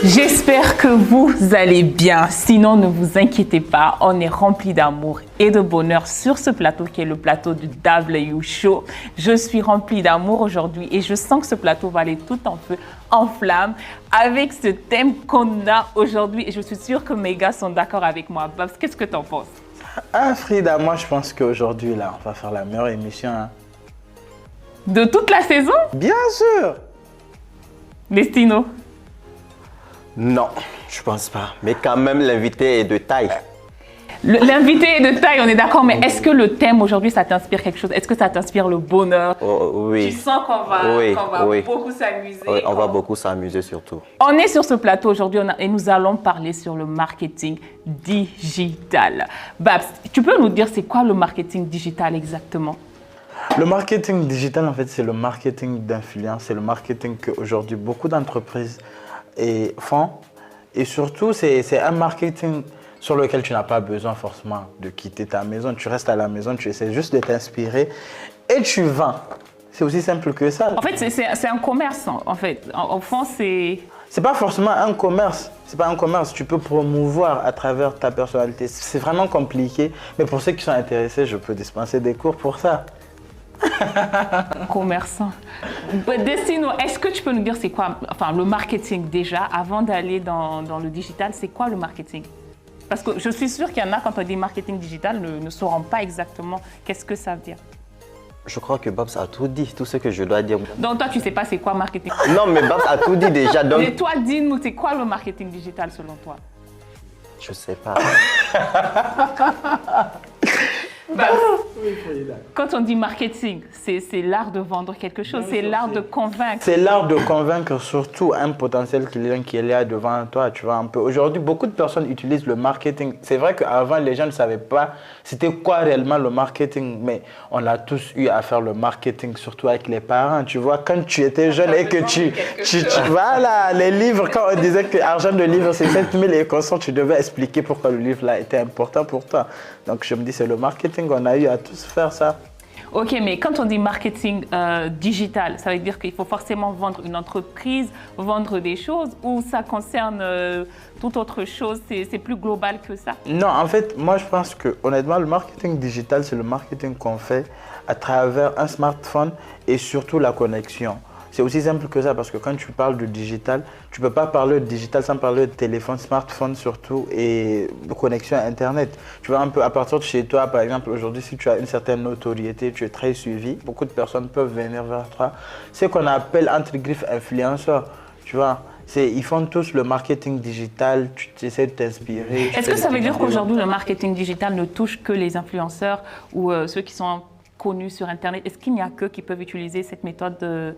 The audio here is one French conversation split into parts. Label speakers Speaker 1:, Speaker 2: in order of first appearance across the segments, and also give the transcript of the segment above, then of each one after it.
Speaker 1: J'espère que vous allez bien. Sinon, ne vous inquiétez pas, on est rempli d'amour et de bonheur sur ce plateau qui est le plateau du W Show. Je suis remplie d'amour aujourd'hui et je sens que ce plateau va aller tout en feu, en flamme, avec ce thème qu'on a aujourd'hui. Et je suis sûre que mes gars sont d'accord avec moi. Babs, qu'est-ce que tu en penses?
Speaker 2: Ah Frida, moi je pense qu'aujourd'hui là, on va faire la meilleure émission. Hein.
Speaker 1: De toute la saison?
Speaker 2: Bien sûr.
Speaker 1: Destino?
Speaker 3: Non, je pense pas. Mais quand même, l'invité est de taille.
Speaker 1: L'invité est de taille, on est d'accord, mais est-ce que le thème aujourd'hui, ça t'inspire quelque chose? Est-ce que ça t'inspire le bonheur?
Speaker 3: Oui.
Speaker 1: Tu sens qu'on va beaucoup s'amuser?
Speaker 3: Oui, on va beaucoup s'amuser surtout.
Speaker 1: On est sur ce plateau aujourd'hui et nous allons parler sur le marketing digital. Babs, tu peux nous dire c'est quoi le marketing digital exactement?
Speaker 2: Le marketing digital, en fait, c'est le marketing d'influence. C'est le marketing qu'aujourd'hui beaucoup d'entreprises font. Et surtout, c'est un marketing sur lequel tu n'as pas besoin forcément de quitter ta maison. Tu restes à la maison, tu essaies juste de t'inspirer et tu vends. C'est aussi simple que ça.
Speaker 1: En fait, c'est un commerce. En fait, au fond, c'est...
Speaker 2: C'est pas forcément un commerce. C'est pas un commerce. Tu peux promouvoir à travers ta personnalité. C'est vraiment compliqué. Mais pour ceux qui sont intéressés, je peux dispenser des cours pour ça.
Speaker 1: Commerçant. Destino, est-ce que tu peux nous dire c'est quoi, enfin le marketing déjà, avant d'aller dans le digital, c'est quoi le marketing? Parce que je suis sûre qu'il y en a, quand on dit marketing digital, ne sauront pas exactement qu'est-ce que ça veut dire.
Speaker 3: Je crois que Babs a tout dit, tout ce que je dois dire.
Speaker 1: Donc toi, tu sais pas c'est quoi marketing?
Speaker 3: Non, mais Babs a tout dit déjà. Donc...
Speaker 1: Mais toi, dis-nous, c'est quoi le marketing digital selon toi?
Speaker 3: Je sais pas.
Speaker 1: Quand on dit marketing, c'est l'art de vendre quelque chose, c'est l'art de convaincre.
Speaker 2: C'est l'art de convaincre surtout un potentiel client qui est là devant toi. Tu vois un peu. Aujourd'hui, beaucoup de personnes utilisent le marketing. C'est vrai qu'avant, les gens ne savaient pas c'était quoi réellement le marketing, mais on a tous eu à faire le marketing, surtout avec les parents. Tu vois, quand tu étais jeune et que voilà, les livres, quand on disait que l'argent de livre c'est 7000 et constant, tu devais expliquer pourquoi le livre là était important pour toi. Donc je me dis, c'est le marketing, on a eu à tous faire ça.
Speaker 1: Ok, mais quand on dit marketing digital, ça veut dire qu'il faut forcément vendre une entreprise, vendre des choses, ou ça concerne toute autre chose, c'est plus global que ça?
Speaker 2: Non, en fait, moi je pense que honnêtement, le marketing digital, c'est le marketing qu'on fait à travers un smartphone et surtout la connexion. C'est aussi simple que ça parce que quand tu parles de digital, tu ne peux pas parler de digital sans parler de téléphone, smartphone surtout et de connexion à Internet. Tu vois un peu à partir de chez toi, par exemple, aujourd'hui, si tu as une certaine notoriété, tu es très suivi, beaucoup de personnes peuvent venir vers toi. C'est ce qu'on appelle entre griffes influenceurs, tu vois. Ils font tous le marketing digital, tu essaies de t'inspirer.
Speaker 1: Est-ce que ça veut dire qu'aujourd'hui, le marketing digital ne touche que les influenceurs ou ceux qui sont connus sur Internet? Est-ce qu'il n'y a qu'eux qui peuvent utiliser cette méthode de...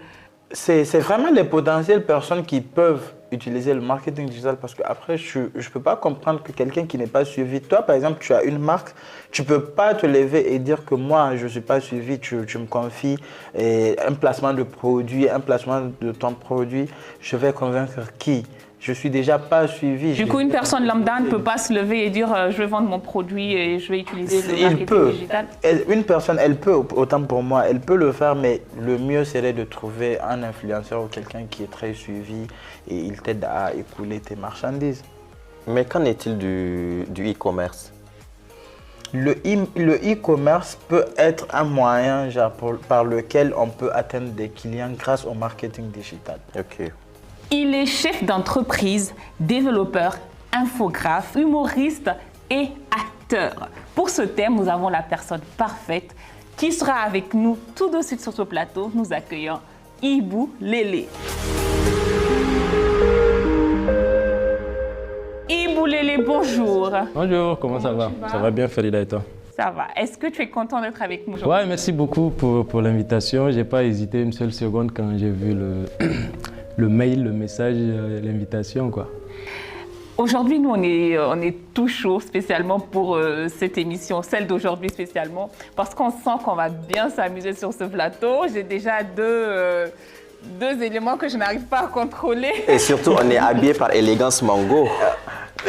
Speaker 2: C'est vraiment les potentielles personnes qui peuvent utiliser le marketing digital parce qu'après, je ne peux pas comprendre que quelqu'un qui n'est pas suivi, toi par exemple, tu as une marque, tu ne peux pas te lever et dire que moi, je ne suis pas suivi, tu me confies un placement de produit, un placement de ton produit, je vais convaincre qui? Je ne suis déjà pas suivi.
Speaker 1: Du coup, une personne lambda ne peut pas se lever et dire je vais vendre mon produit et je vais utiliser le marketing digital.
Speaker 2: Une personne, elle peut, autant pour moi, elle peut le faire, mais le mieux serait de trouver un influenceur ou quelqu'un qui est très suivi et il t'aide à écouler tes marchandises.
Speaker 3: Mais qu'en est-il du e-commerce?
Speaker 2: Le e-commerce peut être un moyen par lequel on peut atteindre des clients grâce au marketing digital.
Speaker 3: Ok.
Speaker 1: Il est chef d'entreprise, développeur, infographe, humoriste et acteur. Pour ce thème, nous avons la personne parfaite qui sera avec nous tout de suite sur ce plateau. Nous accueillons Ibou Lélé. Ibou Lélé, bonjour.
Speaker 4: Bonjour, comment ça va? Ça va bien, Frida, et toi?
Speaker 1: Ça va. Est-ce que tu es content d'être avec nous aujourd'hui?
Speaker 4: Ouais, merci beaucoup pour l'invitation. Je n'ai pas hésité une seule seconde quand j'ai vu le mail, le message, l'invitation, quoi.
Speaker 1: Aujourd'hui, nous, on est tout chaud, spécialement pour cette émission, celle d'aujourd'hui spécialement, parce qu'on sent qu'on va bien s'amuser sur ce plateau. J'ai déjà deux éléments que je n'arrive pas à contrôler.
Speaker 3: Et surtout, on est habillé par Élégance Mango.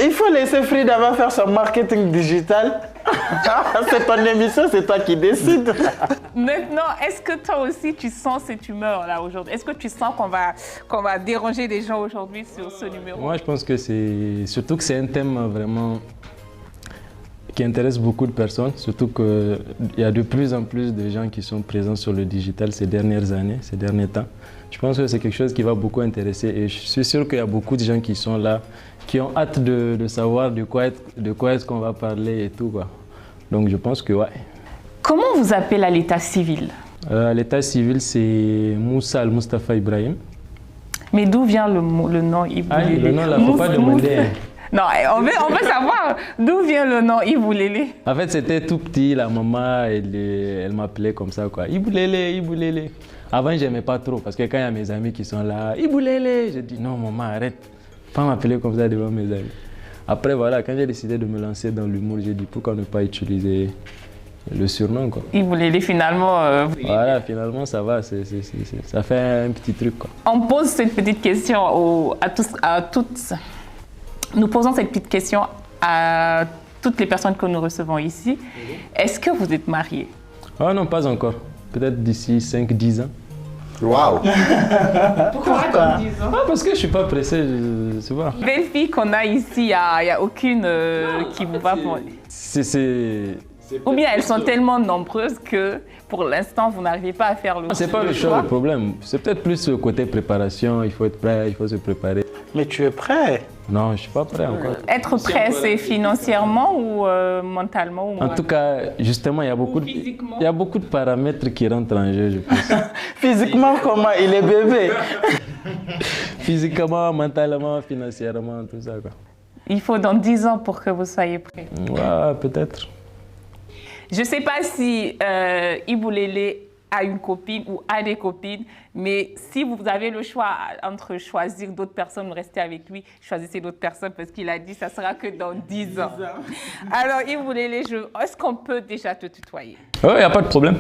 Speaker 2: Il faut laisser Frida faire son marketing digital.
Speaker 3: C'est ton émission, c'est toi qui décides.
Speaker 1: Maintenant, est-ce que toi aussi tu sens cette humeur-là aujourd'hui? Est-ce que tu sens qu'on va déranger les gens aujourd'hui sur ce numéro?
Speaker 4: Moi, je pense que surtout que c'est un thème vraiment qui intéresse beaucoup de personnes, surtout qu'il y a de plus en plus de gens qui sont présents sur le digital ces dernières années, ces derniers temps. Je pense que c'est quelque chose qui va beaucoup intéresser et je suis sûr qu'il y a beaucoup de gens qui sont là, qui ont hâte de savoir de quoi est-ce qu'on va parler et tout, quoi. Donc je pense que ouais.
Speaker 1: Comment vous appelez à l'état civil?
Speaker 4: L'état civil, c'est Moussa Al-Mustafa Ibrahim.
Speaker 1: Mais d'où vient le nom Ibou Lélé?
Speaker 4: Le nom, là, il ne faut pas demander.
Speaker 1: Non, on veut savoir d'où vient le nom Ibou Lélé.
Speaker 4: En fait, c'était tout petit, la maman, elle m'appelait comme ça, quoi. Ibou Lélé, Ibou Lélé. Avant, je n'aimais pas trop, parce que quand il y a mes amis qui sont là, Ibou Lélé, je dis non, maman, arrête, pas m'appeler comme ça devant mes amis. Après, voilà, quand j'ai décidé de me lancer dans l'humour, j'ai dit pourquoi ne pas utiliser le surnom, quoi.
Speaker 1: Ibou Lélé, finalement.
Speaker 4: Voilà, finalement, ça va, ça fait un petit truc, quoi.
Speaker 1: On pose cette petite question à toutes. Nous posons cette petite question à toutes les personnes que nous recevons ici. Est-ce que vous êtes mariés?
Speaker 4: Ah non, pas encore. Peut-être d'ici 5-10 ans.
Speaker 3: Waouh.
Speaker 1: Pourquoi 10 ans?
Speaker 4: Ah, parce que je ne suis pas pressé, tu vois.
Speaker 1: Belle fille qu'on a ici, il n'y a aucune qui vous va pour... Ou bien elles sont tellement nombreuses que pour l'instant, vous n'arrivez pas à faire le choix.
Speaker 4: C'est pas le choix, le problème. C'est peut-être plus le côté préparation, il faut être prêt, il faut se préparer.
Speaker 2: Mais tu es prêt?
Speaker 4: Non, je ne suis pas prêt encore.
Speaker 1: Être prêt, c'est financièrement ou mentalement ou
Speaker 4: En tout cas, justement, il y a beaucoup de paramètres qui rentrent en jeu, je pense.
Speaker 2: Physiquement, comment? Il est bébé.
Speaker 4: Physiquement, mentalement, financièrement, tout ça, quoi.
Speaker 1: Il faut dans 10 ans pour que vous soyez prêt.
Speaker 4: Ouais, peut-être.
Speaker 1: Je ne sais pas si Ibou Lélé a une copine ou a des copines, mais si vous avez le choix entre choisir d'autres personnes ou rester avec lui, choisissez d'autres personnes parce qu'il a dit que ça sera que dans 10 ans. Alors Ibou Lélé, est-ce qu'on peut déjà te tutoyer?
Speaker 4: Oui, il n'y a pas de problème.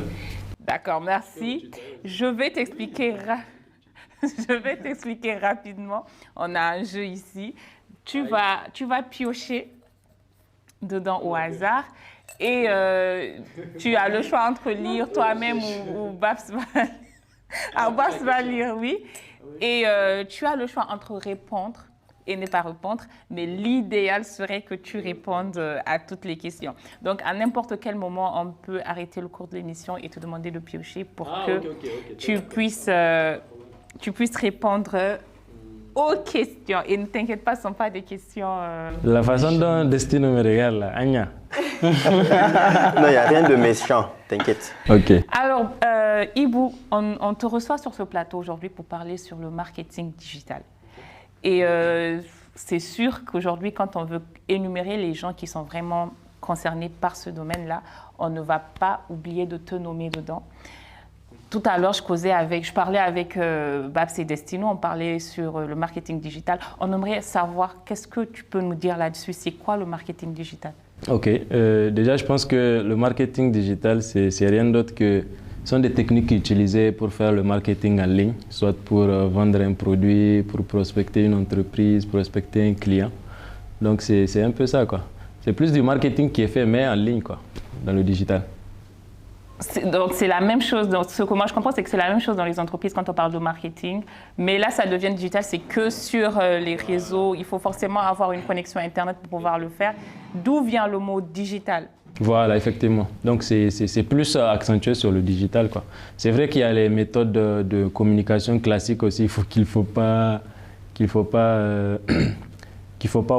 Speaker 1: D'accord, merci. Je vais t'expliquer rapidement. On a un jeu ici. Tu vas piocher dedans au hasard. Et tu as le choix entre lire toi-même ou Babs va lire, oui. Et tu as le choix entre répondre et ne pas répondre, mais l'idéal serait que tu répondes à toutes les questions. Donc, à n'importe quel moment, on peut arrêter le cours de l'émission et te demander de piocher pour que tu puisses répondre aux questions. Et ne t'inquiète pas, ce ne sont pas des questions...
Speaker 4: La façon dont Destino me regarde, là, Anya.
Speaker 3: Non, il n'y a rien de méchant, t'inquiète.
Speaker 4: Ok.
Speaker 1: Alors, Ibou, on te reçoit sur ce plateau aujourd'hui pour parler sur le marketing digital. Et c'est sûr qu'aujourd'hui, quand on veut énumérer les gens qui sont vraiment concernés par ce domaine-là, on ne va pas oublier de te nommer dedans. Tout à l'heure, je parlais avec Babs et Destino, on parlait sur le marketing digital. On aimerait savoir, qu'est-ce que tu peux nous dire là-dessus? C'est quoi le marketing digital?
Speaker 4: Ok, déjà je pense que le marketing digital, c'est rien d'autre que ce sont des techniques utilisées pour faire le marketing en ligne, soit pour vendre un produit, pour prospecter une entreprise, prospecter un client. Donc c'est un peu ça, quoi. C'est plus du marketing qui est fait, mais en ligne, quoi, dans le digital.
Speaker 1: Donc c'est la même chose, donc ce que moi je comprends c'est que c'est la même chose dans les entreprises quand on parle de marketing, mais là ça devient digital, c'est que sur les réseaux, il faut forcément avoir une connexion internet pour pouvoir le faire. D'où vient le mot digital? Voilà,
Speaker 4: effectivement. Donc c'est plus accentué sur le digital, quoi. C'est vrai qu'il y a les méthodes de communication classiques aussi, qu'il faut pas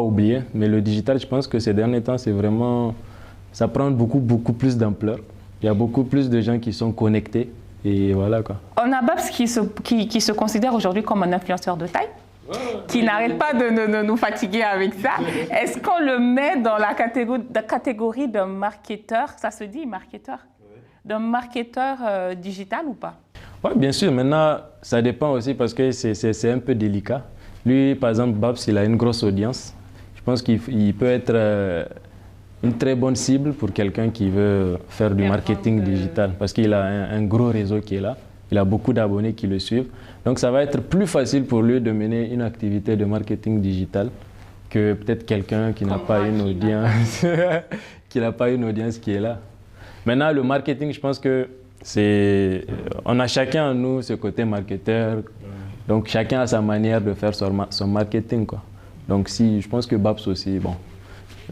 Speaker 4: oublier, mais le digital, je pense que ces derniers temps, c'est vraiment, ça prend beaucoup plus d'ampleur. Il y a beaucoup plus de gens qui sont connectés et voilà, quoi.
Speaker 1: On a Babs qui se considère aujourd'hui comme un influenceur de taille, qui n'arrête pas de nous fatiguer avec ça. Est-ce qu'on le met dans la catégorie d'un marketeur, ça se dit marketeur, d'un marketeur digital ou pas?
Speaker 4: Oui, bien sûr. Maintenant, ça dépend aussi parce que c'est un peu délicat. Lui, par exemple, Babs, il a une grosse audience. Je pense qu'il peut être... une très bonne cible pour quelqu'un qui veut faire du marketing digital parce qu'il a un gros réseau qui est là, il a beaucoup d'abonnés qui le suivent. Donc ça va être plus facile pour lui de mener une activité de marketing digital que peut-être quelqu'un qui n'a pas une audience, qu'il n'a pas une audience qui est là. Maintenant, le marketing, je pense que on a chacun en nous ce côté marketeur. Donc, chacun a sa manière de faire son marketing, quoi. Donc, je pense que Babs aussi, bon,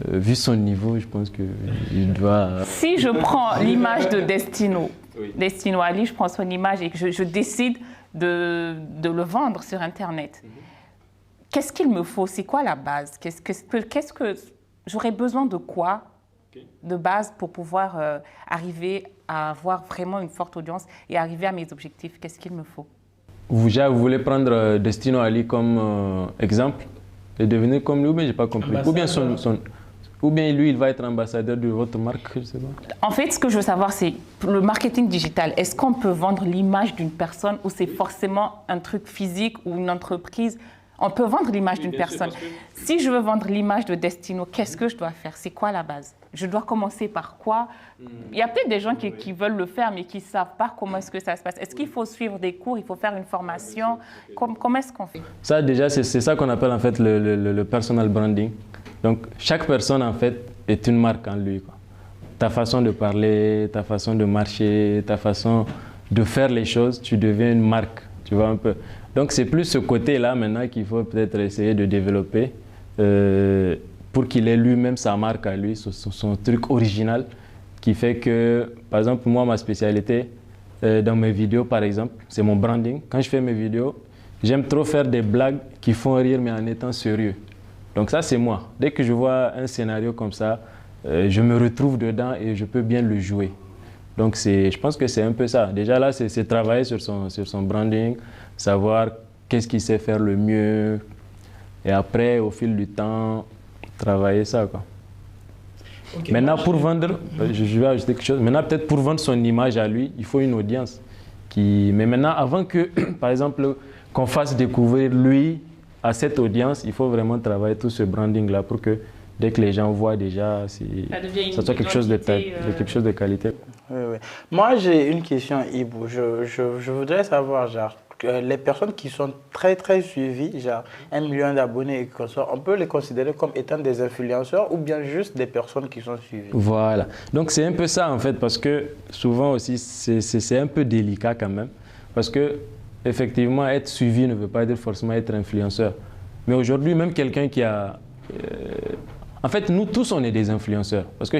Speaker 4: vu son niveau, je pense qu'il doit...
Speaker 1: Si je prends l'image de Destino, Destino Ali, je prends son image et que je décide de le vendre sur Internet, qu'est-ce qu'il me faut? C'est quoi la base? Qu'est-ce que j'aurais besoin de quoi de base pour pouvoir arriver à avoir vraiment une forte audience et arriver à mes objectifs? Qu'est-ce qu'il me faut?
Speaker 4: Vous voulez prendre Destino Ali comme exemple et devenir comme lui, ou bien j'ai pas compris. Ou bien lui, il va être ambassadeur de votre marque, je sais pas.
Speaker 1: En fait, ce que je veux savoir, c'est le marketing digital. Est-ce qu'on peut vendre l'image d'une personne ou c'est forcément un truc physique ou une entreprise? On peut vendre l'image d'une personne. Si je veux vendre l'image de Destino, qu'est-ce que je dois faire? C'est quoi la base? Je dois commencer par quoi? Il y a peut-être des gens qui veulent le faire, mais qui ne savent pas comment est-ce que ça se passe. Est-ce qu'il faut suivre des cours? Il faut faire une formation? Comment est-ce qu'on fait?
Speaker 4: Ça, déjà, c'est ça qu'on appelle en fait le personal branding. Donc, chaque personne, en fait, est une marque en lui, quoi. Ta façon de parler, ta façon de marcher, ta façon de faire les choses, tu deviens une marque, tu vois un peu. Donc, c'est plus ce côté-là maintenant qu'il faut peut-être essayer de développer pour qu'il ait lui-même sa marque à lui, son truc original qui fait que, par exemple, moi, ma spécialité dans mes vidéos, par exemple, c'est mon branding. Quand je fais mes vidéos, j'aime trop faire des blagues qui font rire mais en étant sérieux. Donc ça, c'est moi. Dès que je vois un scénario comme ça, je me retrouve dedans et je peux bien le jouer. Donc je pense que c'est un peu ça. Déjà là, c'est travailler sur son branding, savoir qu'est-ce qu'il sait faire le mieux. Et après, au fil du temps, travailler ça, quoi. Okay, maintenant, pour vendre, je vais ajouter quelque chose. Maintenant, peut-être pour vendre son image à lui, il faut une audience. Mais maintenant, avant que, par exemple, qu'on fasse découvrir lui à cette audience, il faut vraiment travailler tout ce branding-là pour que dès que les gens voient déjà, ça soit quelque chose de qualité.
Speaker 2: Oui, oui. Moi, j'ai une question, Ibou. Je voudrais savoir, genre, les personnes qui sont très, très suivies, genre 1 million d'abonnés et comme ça, on peut les considérer comme étant des influenceurs ou bien juste des personnes qui sont suivies?
Speaker 4: Voilà. Donc, c'est un peu ça, en fait, parce que souvent aussi, c'est un peu délicat quand même. Parce que effectivement, être suivi ne veut pas dire forcément être influenceur. Mais aujourd'hui, même quelqu'un qui a... En fait, nous tous, on est des influenceurs. Parce que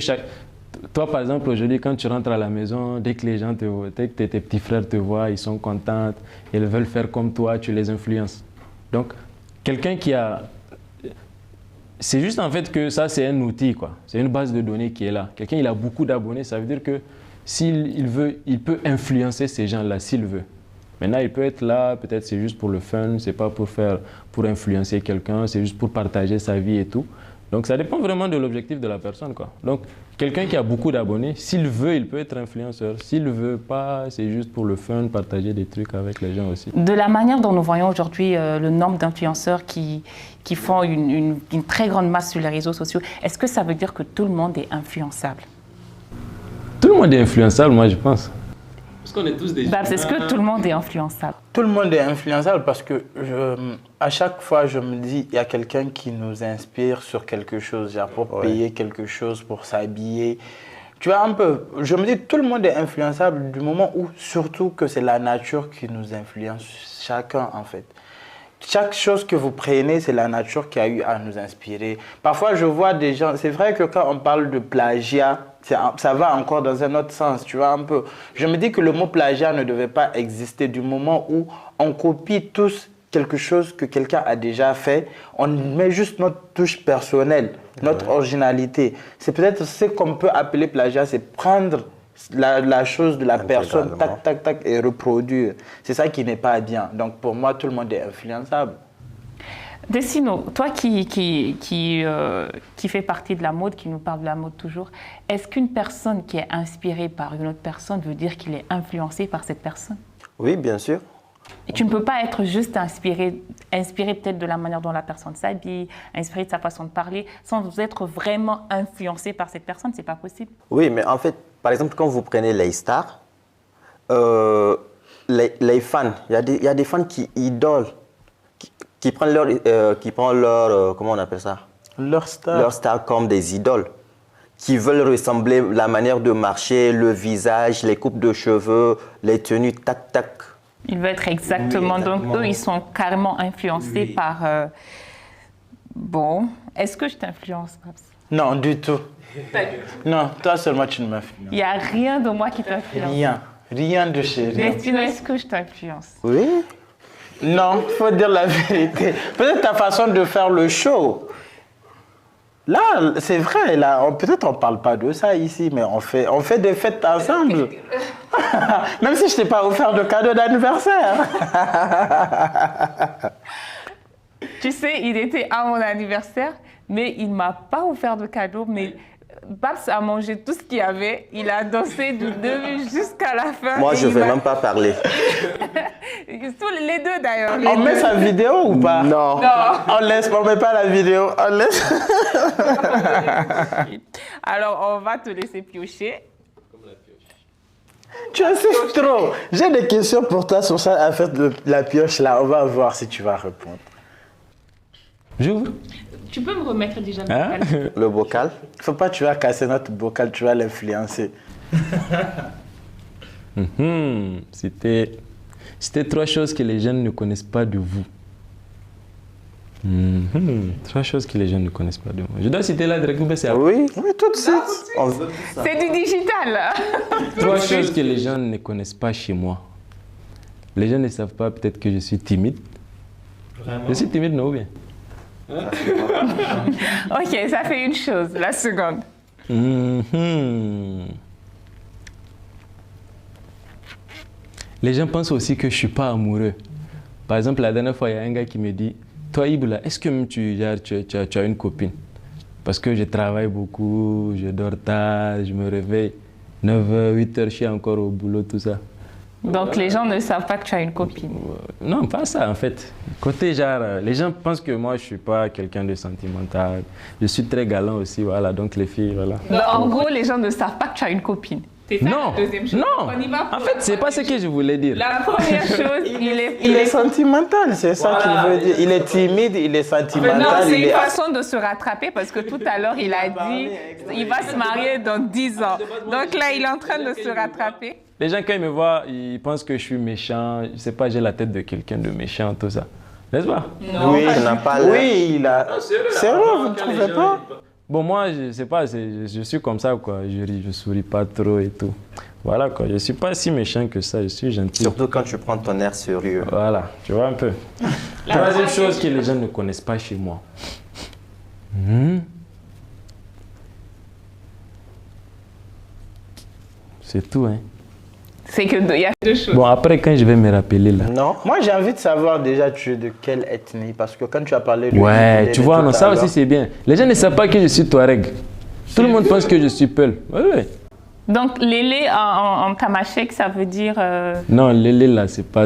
Speaker 4: toi, par exemple, aujourd'hui, quand tu rentres à la maison, dès que les gens te voient, dès que tes petits frères te voient, ils sont contents, ils veulent faire comme toi, tu les influences. Donc, quelqu'un qui a... C'est juste en fait que ça, c'est un outil, quoi. C'est une base de données qui est là. Quelqu'un, il a beaucoup d'abonnés, ça veut dire que s'il veut, il peut influencer ces gens-là, s'il veut. Maintenant, il peut être là, peut-être c'est juste pour le fun, c'est pas pour influencer quelqu'un, c'est juste pour partager sa vie et tout. Donc, ça dépend vraiment de l'objectif de la personne, quoi. Donc, quelqu'un qui a beaucoup d'abonnés, s'il veut, il peut être influenceur. S'il ne veut pas, c'est juste pour le fun, partager des trucs avec les gens aussi.
Speaker 1: De la manière dont nous voyons aujourd'hui le nombre d'influenceurs qui font une très grande masse sur les réseaux sociaux, est-ce que ça veut dire que tout le monde est influençable?
Speaker 4: Tout le monde est influençable, moi, je pense. Parce qu'on est tous des gens.
Speaker 1: Est-ce que tout le monde est influençable?
Speaker 2: Tout le monde est influençable parce que à chaque fois, je me dis, il y a quelqu'un qui nous inspire sur quelque chose, genre pour payer quelque chose, pour s'habiller. Tu vois un peu, je me dis, tout le monde est influençable du moment où, surtout que c'est la nature qui nous influence, chacun en fait. Chaque chose que vous prenez, c'est la nature qui a eu à nous inspirer. Parfois, je vois des gens, c'est vrai que quand on parle de plagiat, ça va encore dans un autre sens, tu vois un peu. Je me dis que le mot plagiat ne devait pas exister du moment où on copie tous quelque chose que quelqu'un a déjà fait. On met juste notre touche personnelle, notre originalité. C'est peut-être ce qu'on peut appeler plagiat, c'est prendre la chose de la personne, tac, tac, tac, et reproduire. C'est ça qui n'est pas bien. Donc pour moi, tout le monde est influençable.
Speaker 1: Destino, toi qui fait partie de la mode, qui nous parle de la mode toujours, est-ce qu'une personne qui est inspirée par une autre personne veut dire qu'il est influencé par cette personne?
Speaker 3: Oui, bien sûr.
Speaker 1: Et tu ne peux pas être juste inspiré peut-être de la manière dont la personne s'habille, inspiré de sa façon de parler, sans être vraiment influencé par cette personne, c'est pas possible.
Speaker 3: Oui, mais en fait, par exemple, quand vous prenez les stars, les fans, il y a des fans qui idolent, qui prennent leur, comment on appelle ça?
Speaker 2: Leur star.
Speaker 3: Leur star comme des idoles. qui veulent ressembler, la manière de marcher, le visage, les coupes de cheveux, les tenues, tac, tac.
Speaker 1: Ils veulent être exactement.
Speaker 3: Oui, exactement.
Speaker 1: Donc, eux, ils sont carrément influencés
Speaker 3: Oui.
Speaker 1: par... Bon, est-ce que je t'influence, Babs?
Speaker 2: Non, du tout. Non, toi seulement tu ne m'influences.
Speaker 1: Il n'y a rien de moi qui t'influence.
Speaker 2: Rien. Rien de chez rien.
Speaker 1: Mais sinon, est-ce que je t'influence?
Speaker 3: Oui.
Speaker 2: Non, il faut dire la vérité. Peut-être ta façon de faire le show. Là, c'est vrai, là, peut-être on ne parle pas de ça ici, mais on fait des fêtes ensemble. Même si je ne t'ai pas offert de cadeau d'anniversaire.
Speaker 1: Tu sais, il était à mon anniversaire, mais il ne m'a pas offert de cadeau. Mais Babs a mangé tout ce qu'il y avait. Il a dansé du début jusqu'à la fin.
Speaker 3: Moi,
Speaker 1: Et
Speaker 3: je ne
Speaker 1: il
Speaker 3: vais
Speaker 1: m'a-
Speaker 3: même pas parler.
Speaker 1: Les deux d'ailleurs.
Speaker 2: On met sa vidéo ou pas?
Speaker 3: Non.
Speaker 2: On laisse, on met pas la vidéo. On laisse.
Speaker 1: Alors, on va te laisser piocher.
Speaker 2: Tu insistes trop. J'ai des questions pour toi sur ça, affaire de la pioche là. On va voir si tu vas répondre.
Speaker 4: J'ouvre.
Speaker 1: Tu peux me remettre déjà le
Speaker 4: Hein?
Speaker 1: bocal?
Speaker 3: Le bocal.
Speaker 2: Faut pas tu vas casser notre bocal, tu vas l'influencer.
Speaker 4: C'était trois choses que les jeunes ne connaissent pas de vous. Trois choses que les jeunes ne connaissent pas de moi. Je dois citer là directement, c'est
Speaker 3: Oui.
Speaker 2: Oui, tout de suite.
Speaker 3: On veut tout ça.
Speaker 1: C'est du digital.
Speaker 4: trois choses que les gens ne connaissent pas chez moi. Les gens ne savent pas peut-être que je suis timide. Je suis timide, non ou bien?
Speaker 1: Ok, ça fait une chose. La seconde.
Speaker 4: Les gens pensent aussi que je ne suis pas amoureux. Par exemple, la dernière fois, il y a un gars qui me dit, toi Iboula, est-ce que même tu as une copine? Parce que je travaille beaucoup, je dors tard, je me réveille 9h, 8h, je suis encore au boulot, tout ça.
Speaker 1: Donc, les gens ne savent pas que tu as une copine.
Speaker 4: Non, pas ça en fait. Côté genre, les gens pensent que moi je suis pas quelqu'un de sentimental. Je suis très galant aussi, voilà. Donc les filles, voilà.
Speaker 1: Donc, en gros, les gens ne savent pas que tu as une copine. C'est ça
Speaker 4: Non,
Speaker 1: la deuxième chose.
Speaker 4: non.
Speaker 1: On y va pour
Speaker 4: En fait,
Speaker 1: la
Speaker 4: c'est pas ce
Speaker 1: première
Speaker 4: que je voulais dire.
Speaker 1: La première chose,
Speaker 2: Il est sentimental, c'est ça qu'il veut dire. Il est timide, il est sentimental.
Speaker 1: Non, c'est
Speaker 2: il
Speaker 1: une
Speaker 2: est...
Speaker 1: façon de se rattraper parce que tout à l'heure, il a dit il va se marier dans 10 ans. Donc là, il est en train de se rattraper.
Speaker 4: Les gens, quand ils me voient, ils pensent que je suis méchant. Je sais pas, j'ai la tête de quelqu'un de méchant, tout ça. N'est-ce pas?
Speaker 2: Oui,
Speaker 3: il n'a pas l'air.
Speaker 2: oui, il a... C'est vrai, vous ne trouvez pas?
Speaker 4: Bon, moi, je sais pas, je suis comme ça, quoi. Je ris, je souris pas trop et tout. Voilà, quoi. Je suis pas si méchant que ça, je suis gentil.
Speaker 3: Surtout quand tu prends ton air sérieux.
Speaker 4: Voilà, tu vois un peu. Troisième chose que les gens ne connaissent pas chez moi. C'est tout, hein.
Speaker 1: C'est que il y a deux choses.
Speaker 4: Bon, après, quand je vais me rappeler, là.
Speaker 2: Non. Moi, j'ai envie de savoir déjà, tu es de quelle ethnie? Parce que quand tu as parlé de...
Speaker 4: Ouais, tu vois,
Speaker 2: tout
Speaker 4: non,
Speaker 2: à
Speaker 4: ça
Speaker 2: l'heure-
Speaker 4: aussi, c'est bien. Les gens ne savent pas que je suis Touareg. Tout le monde pense que je suis Peul. Ouais, ouais.
Speaker 1: Donc, lélé en tamashek, ça veut dire...
Speaker 4: Non, Lélé, là, c'est pas...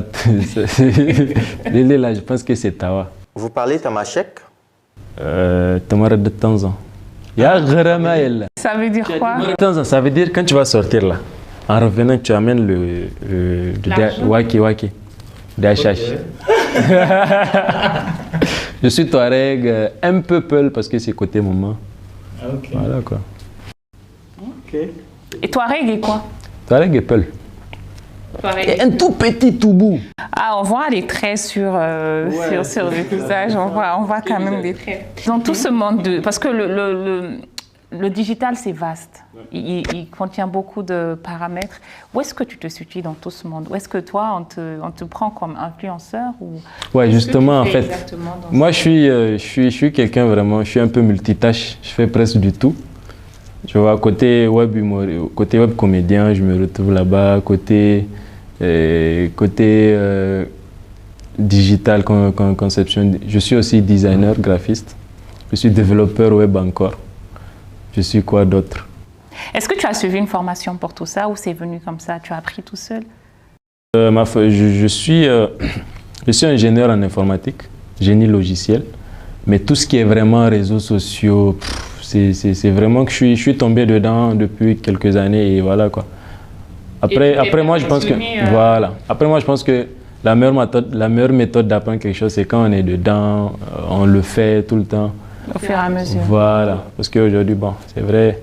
Speaker 4: Lélé, là, je pense que c'est Tawa.
Speaker 3: Vous parlez tamashek?
Speaker 4: Tamara de Tanzan. Ya Gharama, elle.
Speaker 1: Ça veut dire quoi?
Speaker 4: Tanzan, ça veut dire quand tu vas sortir, là. En revenant, tu amènes le
Speaker 1: L'argent.
Speaker 4: waki, de hachash. Je suis Touareg, un peu Peul parce que c'est côté maman.
Speaker 2: Ok.
Speaker 4: Voilà, quoi.
Speaker 2: Ok.
Speaker 1: Et Touareg est quoi?
Speaker 4: Touareg et Peul. Et un tout petit Toubou.
Speaker 1: Ah, on voit les traits sur le visage, on voit quand même des traits. Dans tout ce monde de... Parce que le digital, c'est vaste. Il contient beaucoup de paramètres. Où est-ce que tu te situes dans tout ce monde? Où est-ce que toi, on te prend comme influenceur ou...
Speaker 4: Ouais,
Speaker 1: Qu'est-ce que
Speaker 4: justement, en
Speaker 1: tu fais
Speaker 4: fait.
Speaker 1: exactement dans
Speaker 4: Moi, je suis quelqu'un vraiment, je suis un peu multitâche. Je fais presque du tout. Tu vois, côté web comédien, je me retrouve là-bas. Côté digital, conception, je suis aussi designer, graphiste. Je suis développeur web encore. Je suis quoi d'autre?
Speaker 1: Est-ce que tu as suivi une formation pour tout ça ou c'est venu comme ça? Tu as appris tout seul?
Speaker 4: Je suis ingénieur en informatique, génie logiciel. Mais tout ce qui est vraiment réseaux sociaux, c'est vraiment que je suis tombé dedans depuis quelques années et voilà quoi. Après moi, je pense que voilà. Après moi, je pense que la meilleure méthode d'apprendre quelque chose, c'est quand on est dedans, on le fait tout le temps.
Speaker 1: Au fur et à mesure.
Speaker 4: Voilà. Parce qu'aujourd'hui, bon, c'est vrai,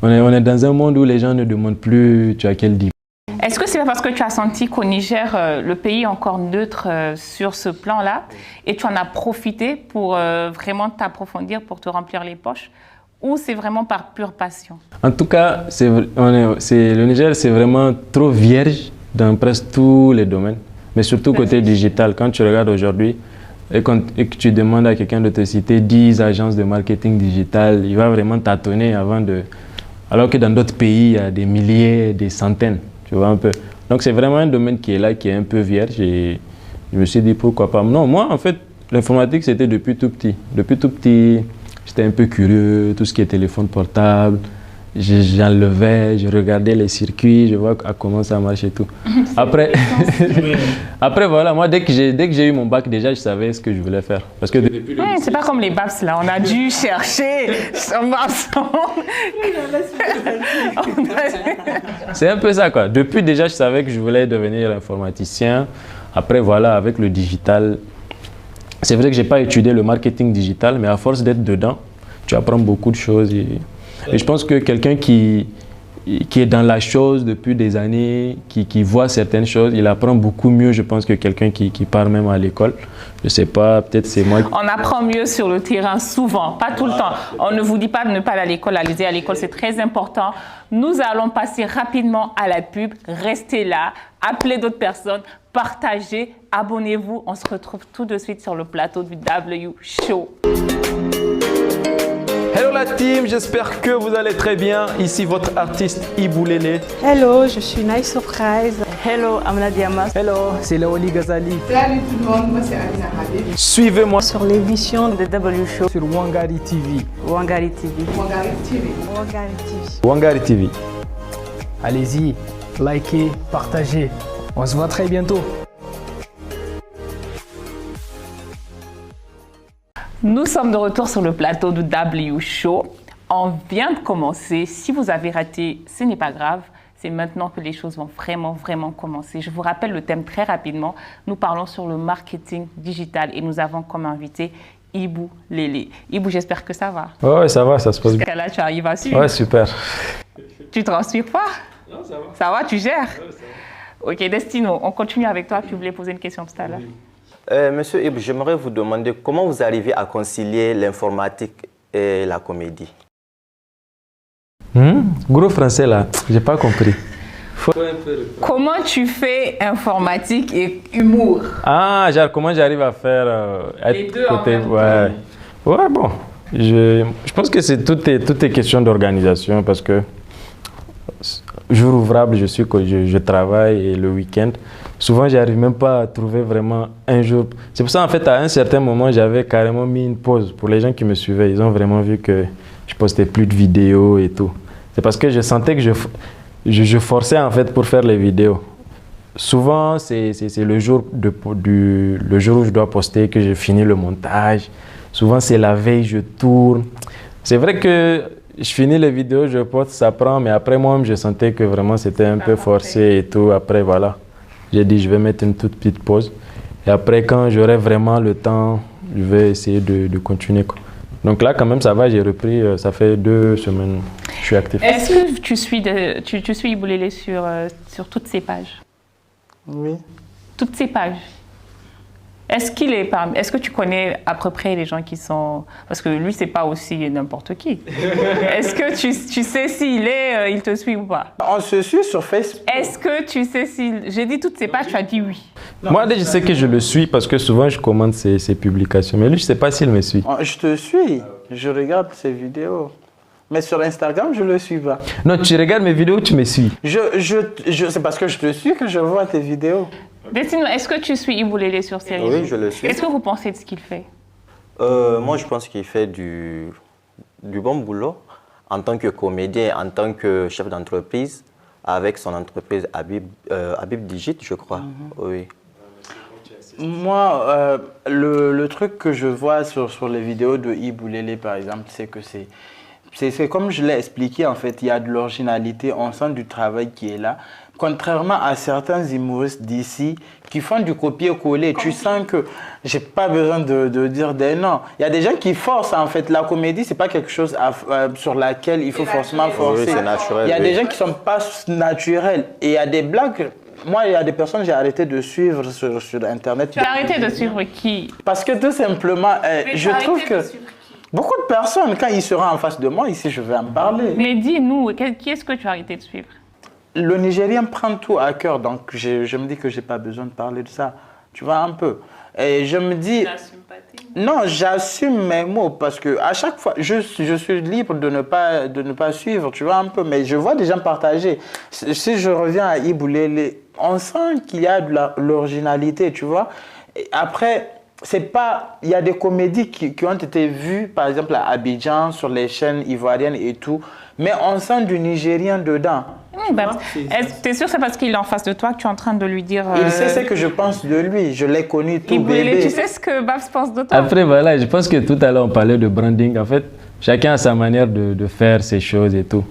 Speaker 4: On est dans un monde où les gens ne demandent plus tu as quel diplôme.
Speaker 1: Est-ce que c'est parce que tu as senti qu'au Niger, le pays est encore neutre sur ce plan-là et tu en as profité pour vraiment t'approfondir, pour te remplir les poches, ou c'est vraiment par pure passion?
Speaker 4: En tout cas, le Niger, c'est vraiment trop vierge dans presque tous les domaines, mais surtout côté digital. Quand tu regardes aujourd'hui et que tu demandes à quelqu'un de te citer 10 agences de marketing digital, il va vraiment tâtonner avant de... Alors que dans d'autres pays, il y a des milliers, des centaines. Tu vois un peu. Donc c'est vraiment un domaine qui est là, qui est un peu vierge et je me suis dit pourquoi pas. Non, moi en fait, l'informatique c'était depuis tout petit. Depuis tout petit, j'étais un peu curieux, tout ce qui est téléphone portable. J'enlevais, je regardais les circuits, je vois comment ça marche et tout. Après, après voilà, moi dès que j'ai eu mon bac déjà, je savais ce que je voulais faire. Parce que
Speaker 1: c'est pas comme les BAPS là, on a dû chercher.
Speaker 4: C'est un peu ça quoi. Depuis déjà, je savais que je voulais devenir informaticien. Après voilà, avec le digital, c'est vrai que j'ai pas étudié le marketing digital, mais à force d'être dedans, tu apprends beaucoup de choses. Et je pense que quelqu'un qui est dans la chose depuis des années, qui voit certaines choses, il apprend beaucoup mieux, je pense, que quelqu'un qui part même à l'école. Je sais pas, peut-être c'est moi.
Speaker 1: On apprend mieux sur le terrain, souvent, pas tout le temps. On ne vous dit pas de ne pas aller à l'école, allez à l'école, c'est très important. Nous allons passer rapidement à la pub. Restez là, appelez d'autres personnes, partagez, abonnez-vous. On se retrouve tout de suite sur le plateau du W Show.
Speaker 5: Hello la team, j'espère que vous allez très bien. Ici votre artiste Ibou Lélé.
Speaker 6: Hello, je suis Nice Surprise.
Speaker 7: Hello, Amna Diamas.
Speaker 8: Hello, c'est Laoli Ghazali.
Speaker 9: Salut tout le monde, moi c'est Amina Habib.
Speaker 5: Suivez-moi
Speaker 7: sur l'émission de W Show
Speaker 8: sur Wangari TV.
Speaker 7: Wangari TV.
Speaker 9: Wangari TV.
Speaker 6: Wangari TV.
Speaker 5: Wangari TV.
Speaker 8: Allez-y, likez, partagez. On se voit très bientôt.
Speaker 1: Nous sommes de retour sur le plateau du W Show. On vient de commencer. Si vous avez raté, ce n'est pas grave. C'est maintenant que les choses vont vraiment commencer. Je vous rappelle le thème très rapidement. Nous parlons sur le marketing digital et nous avons comme invité Ibou Lélé. Ibou, j'espère que ça va.
Speaker 5: Ouais, ça va, ça se passe bien.
Speaker 1: Jusqu'à là, tu arrives à suivre.
Speaker 5: Ouais, super.
Speaker 1: Tu ne transpires pas?
Speaker 5: Non, ça va.
Speaker 1: Ça va, tu gères?
Speaker 5: Ouais, ça va.
Speaker 1: Ok, Destino, on continue avec toi. Tu voulais poser une question tout à l'heure.
Speaker 3: Monsieur Ibou, j'aimerais vous demander comment vous arrivez à concilier l'informatique et la comédie.
Speaker 4: Gros français là, j'ai pas compris.
Speaker 1: Comment tu fais informatique et humour?
Speaker 4: Ah, genre comment j'arrive à faire
Speaker 1: Les deux en même temps.
Speaker 4: Ouais, bon. Je pense que tout est question d'organisation parce que jour ouvrable, je travaille et le week-end. Souvent, j'arrive même pas à trouver vraiment un jour. C'est pour ça, en fait, à un certain moment, j'avais carrément mis une pause. Pour les gens qui me suivaient, ils ont vraiment vu que je postais plus de vidéos et tout. C'est parce que je sentais que je forçais, en fait, pour faire les vidéos. Souvent, c'est le jour où je dois poster que j'ai fini le montage. Souvent, c'est la veille, je tourne. C'est vrai que je finis les vidéos, je poste, ça prend, mais après moi-même, je sentais que vraiment c'était un peu forcé et tout. Après, voilà, j'ai dit je vais mettre une toute petite pause. Et après, quand j'aurai vraiment le temps, je vais essayer de continuer, quoi. Donc là, quand même, ça va, j'ai repris, ça fait 2 semaines, je suis actif.
Speaker 1: Est-ce que tu suis Ibou Lélé sur toutes ces pages?
Speaker 2: Oui.
Speaker 1: Toutes ces pages. Est-ce que tu connais à peu près les gens qui sont... Parce que lui, c'est pas aussi n'importe qui. Est-ce que tu sais il te suit ou pas?
Speaker 2: On se suit sur Facebook.
Speaker 1: Est-ce que tu sais s'il... J'ai dit toutes ces pages, tu as dit oui.
Speaker 4: Moi, je sais que je le suis parce que souvent, je commente ses publications. Mais lui, je sais pas s'il me suit.
Speaker 2: Je te suis, je regarde ses vidéos. Mais sur Instagram, je ne le suis pas.
Speaker 4: Non, tu regardes mes vidéos, tu me suis.
Speaker 2: C'est parce que je te suis que je vois tes vidéos.
Speaker 1: Destino, est-ce que tu suis Ibou Lélé sur ses réseaux?
Speaker 3: Oui, je le suis.
Speaker 1: Qu'est-ce que vous pensez de ce qu'il fait?
Speaker 3: Moi, je pense qu'il fait du bon boulot en tant que comédien, en tant que chef d'entreprise, avec son entreprise Habib Digit, je crois. Oui.
Speaker 2: Moi, le truc que je vois sur les vidéos de Ibou Lélé, par exemple, c'est que c'est comme je l'ai expliqué, en fait, il y a de l'originalité, on sent du travail qui est là. Contrairement à certains humoristes d'ici qui font du copier-coller, tu sens que j'ai pas besoin de dire des noms. Il y a des gens qui forcent en fait. La comédie, c'est pas quelque chose sur laquelle il faut forcément forcer.
Speaker 3: Oui, c'est naturel.
Speaker 2: Il y a des gens qui sont pas naturels. Et il y a des blagues. Moi, il y a des personnes que j'ai arrêté de suivre sur Internet.
Speaker 1: Tu as arrêté de suivre qui?
Speaker 2: Parce que tout simplement, je trouve que beaucoup de personnes, quand ils seront en face de moi, ici, je vais en parler.
Speaker 1: Mais dis-nous, qui est-ce que tu as arrêté de suivre?
Speaker 2: Le Nigérien prend tout à cœur, donc je me dis que je n'ai pas besoin de parler de ça. Tu vois, un peu. Et je me dis... Non, j'assume mes mots parce que à chaque fois, je suis libre de ne pas suivre, tu vois, un peu. Mais je vois des gens partager. Si je reviens à Iboulélé, on sent qu'il y a de l'originalité, tu vois. Et après, c'est pas... Il y a des comédies qui ont été vues, par exemple à Abidjan, sur les chaînes ivoiriennes et tout. Mais on sent du Nigérien dedans.
Speaker 1: T'es sûr que c'est parce qu'il est en face de toi que tu es en train de lui dire...
Speaker 2: Il sait ce que je pense de lui. Je l'ai connu tout bébé.
Speaker 1: Tu sais ce que Babs pense de toi?
Speaker 4: Après, voilà, je pense que tout à l'heure, on parlait de branding. En fait, chacun a sa manière de faire ses choses et tout.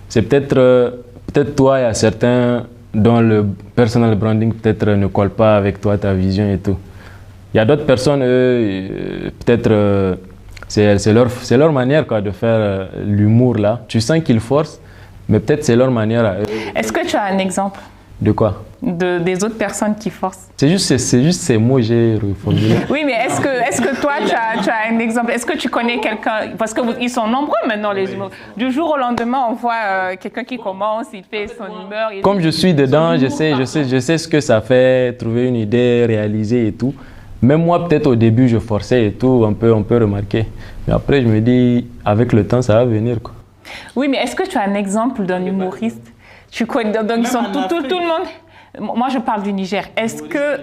Speaker 4: C'est peut-être toi, il y a certains dont le personal branding peut-être ne colle pas avec toi, ta vision et tout. Il y a d'autres personnes, peut-être... c'est leur manière quoi, de faire l'humour là. Tu sens qu'ils forcent, mais peut-être c'est leur manière à eux.
Speaker 1: Est-ce que tu as un exemple?
Speaker 4: De quoi?
Speaker 1: Des autres personnes qui forcent.
Speaker 4: C'est juste ces mots que j'ai reformulés.
Speaker 1: Oui, mais est-ce que toi, tu as un exemple? Est-ce que tu connais quelqu'un? Parce qu'ils sont nombreux maintenant, les humoristes. Du jour au lendemain, on voit quelqu'un qui commence, il fait son humeur.
Speaker 4: Comme je suis dedans, je sais ce que ça fait, trouver une idée, réaliser et tout. Même moi, peut-être au début, je forçais et tout, on peut remarquer. Mais après, je me dis, avec le temps, ça va venir, quoi.
Speaker 1: Oui, mais est-ce que tu as un exemple d'un humoriste? Tu connais, donc ils sont tout le monde. Moi, je parle du Niger. Est-ce que...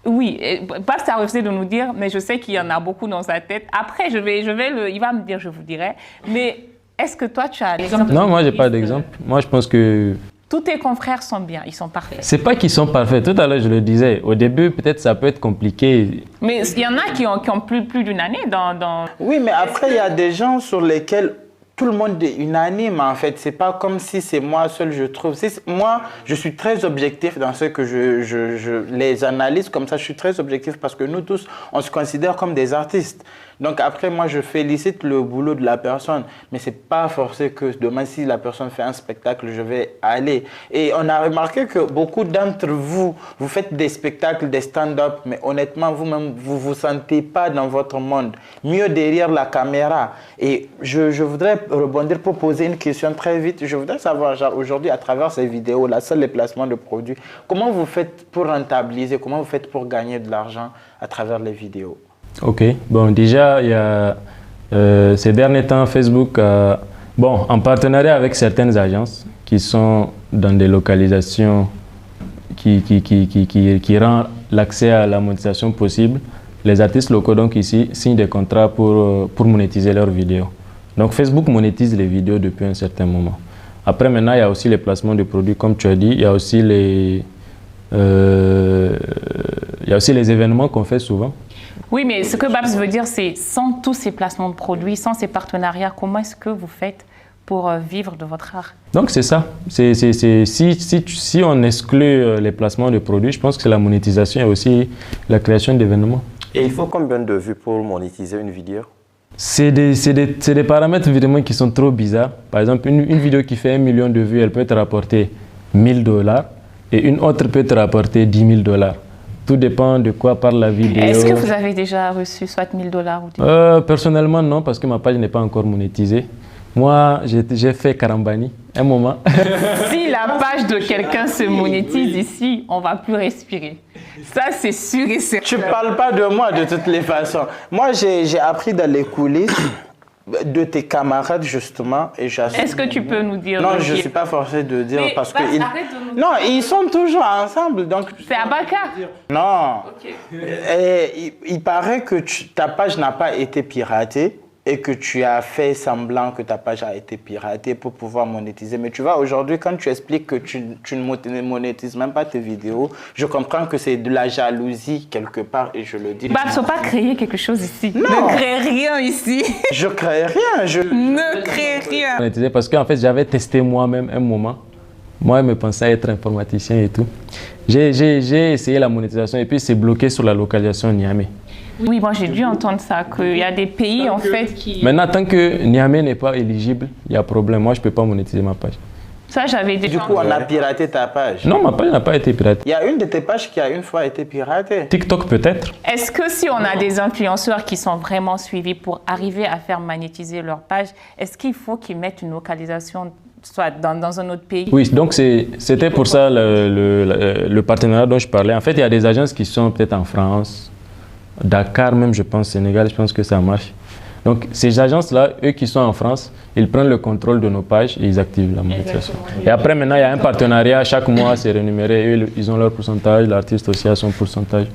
Speaker 1: Oui, Babs a refusé de nous dire, mais je sais qu'il y en a beaucoup dans sa tête. Après, il va me dire, je vous dirai. Mais est-ce que toi, tu as un exemple?
Speaker 4: Non, moi, j'ai pas d'exemple. Moi, je pense que...
Speaker 1: Tous tes confrères sont bien, ils sont parfaits.
Speaker 4: C'est pas qu'ils sont parfaits. Tout à l'heure, je le disais. Au début, peut-être ça peut être compliqué.
Speaker 1: Mais il y en a qui ont plus d'une année dans...
Speaker 2: Oui, mais après, il y a des gens sur lesquels tout le monde est unanime, en fait. C'est pas comme si c'est moi seul, je trouve. Moi, je suis très objectif dans ce que je les analyse comme ça. Je suis très objectif parce que nous tous, on se considère comme des artistes. Donc après, moi, je félicite le boulot de la personne, mais c'est pas forcé que demain, si la personne fait un spectacle, je vais aller. Et on a remarqué que beaucoup d'entre vous, vous faites des spectacles, des stand-up, mais honnêtement, vous-même, vous vous sentez pas dans votre monde, mieux derrière la caméra. Et je voudrais rebondir pour poser une question très vite. Je voudrais savoir, genre, aujourd'hui, à travers ces vidéos-là, seuls les placements de produits, comment vous faites pour rentabiliser, comment vous faites pour gagner de l'argent à travers les vidéos?
Speaker 4: Ok, bon déjà, il y a ces derniers temps, Facebook, en partenariat avec certaines agences qui sont dans des localisations qui rend l'accès à la monétisation possible, les artistes locaux donc ici signent des contrats pour monétiser leurs vidéos. Donc Facebook monétise les vidéos depuis un certain moment. Après maintenant, il y a aussi les placements de produits, comme tu as dit, il y a aussi les événements qu'on fait souvent.
Speaker 1: Oui, mais ce que Babs veut dire, c'est sans tous ces placements de produits, sans ces partenariats, comment est-ce que vous faites pour vivre de votre art?
Speaker 4: Donc c'est ça. Si on exclut les placements de produits, je pense que c'est la monétisation et aussi la création d'événements.
Speaker 3: Et il faut combien de vues pour monétiser une vidéo?
Speaker 4: C'est des paramètres évidemment qui sont trop bizarres. Par exemple, une vidéo qui fait 1 million de vues, elle peut te rapporter $1000 et une autre peut te rapporter $10 000. Tout dépend de quoi parle la vidéo.
Speaker 1: Est-ce que vous avez déjà reçu soit $1000 ou $10
Speaker 4: Personnellement, non, parce que ma page n'est pas encore monétisée. Moi, j'ai fait Karambani, un moment.
Speaker 1: Si la page de quelqu'un se monétise ici, on ne va plus respirer. Ça, c'est sûr et certain.
Speaker 2: Tu ne parles pas de moi de toutes les façons. Moi, j'ai appris dans les coulisses de tes camarades, justement.
Speaker 1: Est-ce que tu peux nous dire?
Speaker 2: Non, je ne suis pas forcé de dire
Speaker 1: mais
Speaker 2: parce que...
Speaker 1: Non,
Speaker 2: ils sont toujours ensemble.
Speaker 1: C'est Abaka?
Speaker 2: Non.
Speaker 1: Okay.
Speaker 2: Il paraît que ta page n'a pas été piratée et que tu as fait semblant que ta page a été piratée pour pouvoir monétiser. Mais tu vois, aujourd'hui, quand tu expliques que tu ne monétises même pas tes vidéos, je comprends que c'est de la jalousie quelque part et je le dis.
Speaker 1: Bah, il ne faut pas créer quelque chose ici.
Speaker 2: Non.
Speaker 1: Ne crée rien ici.
Speaker 2: Je crée rien.
Speaker 1: Ne crée rien.
Speaker 4: Parce qu'en fait, j'avais testé moi-même un moment. Moi, je me pensais être informaticien et tout. J'ai essayé la monétisation et puis c'est bloqué sur la localisation Niamey.
Speaker 1: Oui, moi j'ai dû entendre ça, qu'il y a des pays en fait qui...
Speaker 4: Maintenant, tant que Niamey n'est pas éligible, il y a problème. Moi, je ne peux pas monétiser ma page.
Speaker 1: Ça, j'avais déjà...
Speaker 2: Du coup, on a piraté ta page.
Speaker 4: Non, ma page n'a pas été piratée.
Speaker 2: Il y a une de tes pages qui a une fois été piratée.
Speaker 4: TikTok peut-être.
Speaker 1: Est-ce que si on a des influenceurs qui sont vraiment suivis pour arriver à faire monétiser leur page, est-ce qu'il faut qu'ils mettent une localisation soit dans un autre pays?
Speaker 4: Oui, donc c'était pour ça le partenariat dont je parlais. En fait, il y a des agences qui sont peut-être en France, Dakar même, je pense, Sénégal, je pense que ça marche. Donc, ces agences-là, eux qui sont en France, ils prennent le contrôle de nos pages et ils activent la monétisation. Et après, maintenant, il y a un partenariat. Chaque mois, c'est rémunéré. Eux, ils ont leur pourcentage. L'artiste aussi a son pourcentage.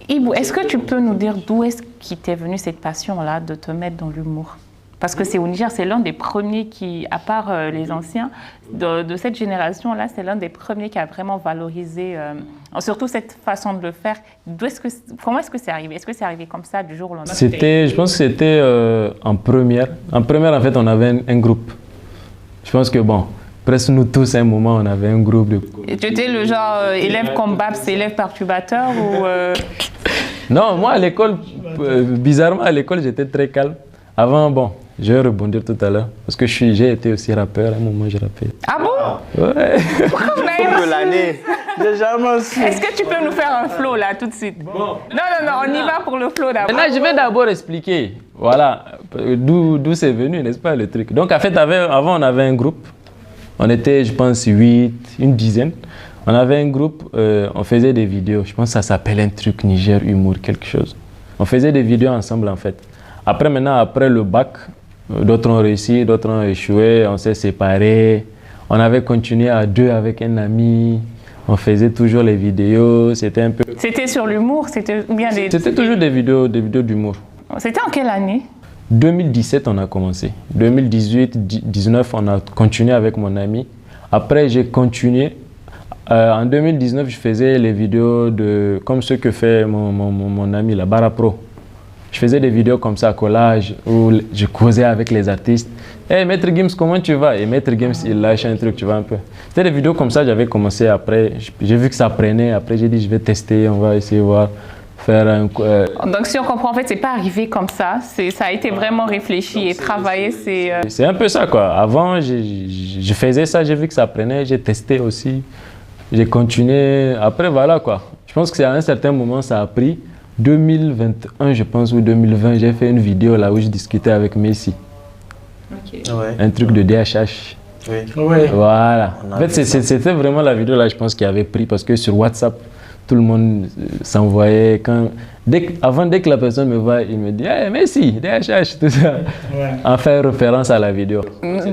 Speaker 1: Ibou, est-ce que tu peux nous dire d'où est-ce qui t'est venue cette passion-là de te mettre dans l'humour? Parce que c'est au Niger, c'est l'un des premiers qui, à part les anciens, de cette génération-là, c'est l'un des premiers qui a vraiment valorisé, surtout cette façon de le faire. Comment est-ce que c'est arrivé? Est-ce que c'est arrivé comme ça, du jour au lendemain?
Speaker 4: Je pense que c'était en première. En première, en fait, on avait un groupe. Je pense que, bon, presque nous tous, à un moment, on avait un groupe de...
Speaker 1: Et tu étais le genre élève comme Babs, élève perturbateur ou...
Speaker 4: Non, moi, à l'école, bizarrement, à l'école, j'étais très calme. Avant, bon... Je vais rebondir tout à l'heure, parce que j'ai été aussi rappeur, à un moment j'ai rappé.
Speaker 1: Ah bon?
Speaker 4: Ouais.
Speaker 2: De l'année. Déjà, moi aussi.
Speaker 1: Est-ce que tu peux nous faire un flow là tout de suite? Non, on y va pour le flow d'abord.
Speaker 4: Maintenant, je vais d'abord expliquer, voilà, d'où c'est venu, n'est-ce pas, le truc. Donc, en fait, avant, on avait un groupe, on était, je pense, 8, une dizaine. On avait un groupe, on faisait des vidéos, je pense que ça s'appelle un truc Niger Humour, quelque chose. On faisait des vidéos ensemble, en fait. Après, maintenant, après le bac, d'autres ont réussi, d'autres ont échoué, on s'est séparés. On avait continué à deux avec un ami. On faisait toujours les vidéos. C'était un peu...
Speaker 1: C'était sur l'humour? C'était bien des...
Speaker 4: C'était toujours des vidéos d'humour.
Speaker 1: C'était en quelle année?
Speaker 4: 2017, on a commencé. 2018, 2019, on a continué avec mon ami. Après, j'ai continué. En 2019, je faisais les vidéos comme ceux que fait mon ami, la Bara Pro. Je faisais des vidéos comme ça, collage, où je causais avec les artistes. Hey, Maître Gims, comment tu vas? Et Maître Gims, il lâche un truc, tu vois un peu. C'était des vidéos comme ça, j'avais commencé après. J'ai vu que ça prenait. Après, j'ai dit, je vais tester, on va essayer de voir, faire un...
Speaker 1: Donc, si on comprend, en fait, c'est pas arrivé comme ça. Ça a été vraiment réfléchi et travaillé.
Speaker 4: C'est un peu ça, quoi. Avant, je faisais ça, j'ai vu que ça prenait, j'ai testé aussi. J'ai continué. Après, voilà, quoi. Je pense que c'est à un certain moment, ça a pris. 2021, je pense, ou 2020, j'ai fait une vidéo là où je discutais avec Messi.
Speaker 2: Okay. Ouais.
Speaker 4: Un truc de DHH.
Speaker 2: Oui.
Speaker 8: Ouais.
Speaker 4: Voilà. En fait, c'était vraiment la vidéo là, je pense, qui avait pris parce que sur WhatsApp, tout le monde s'envoyait. Dès que la personne me voit, il me dit hey, Messi, DHH, tout ça. Ouais. En faire référence à la vidéo.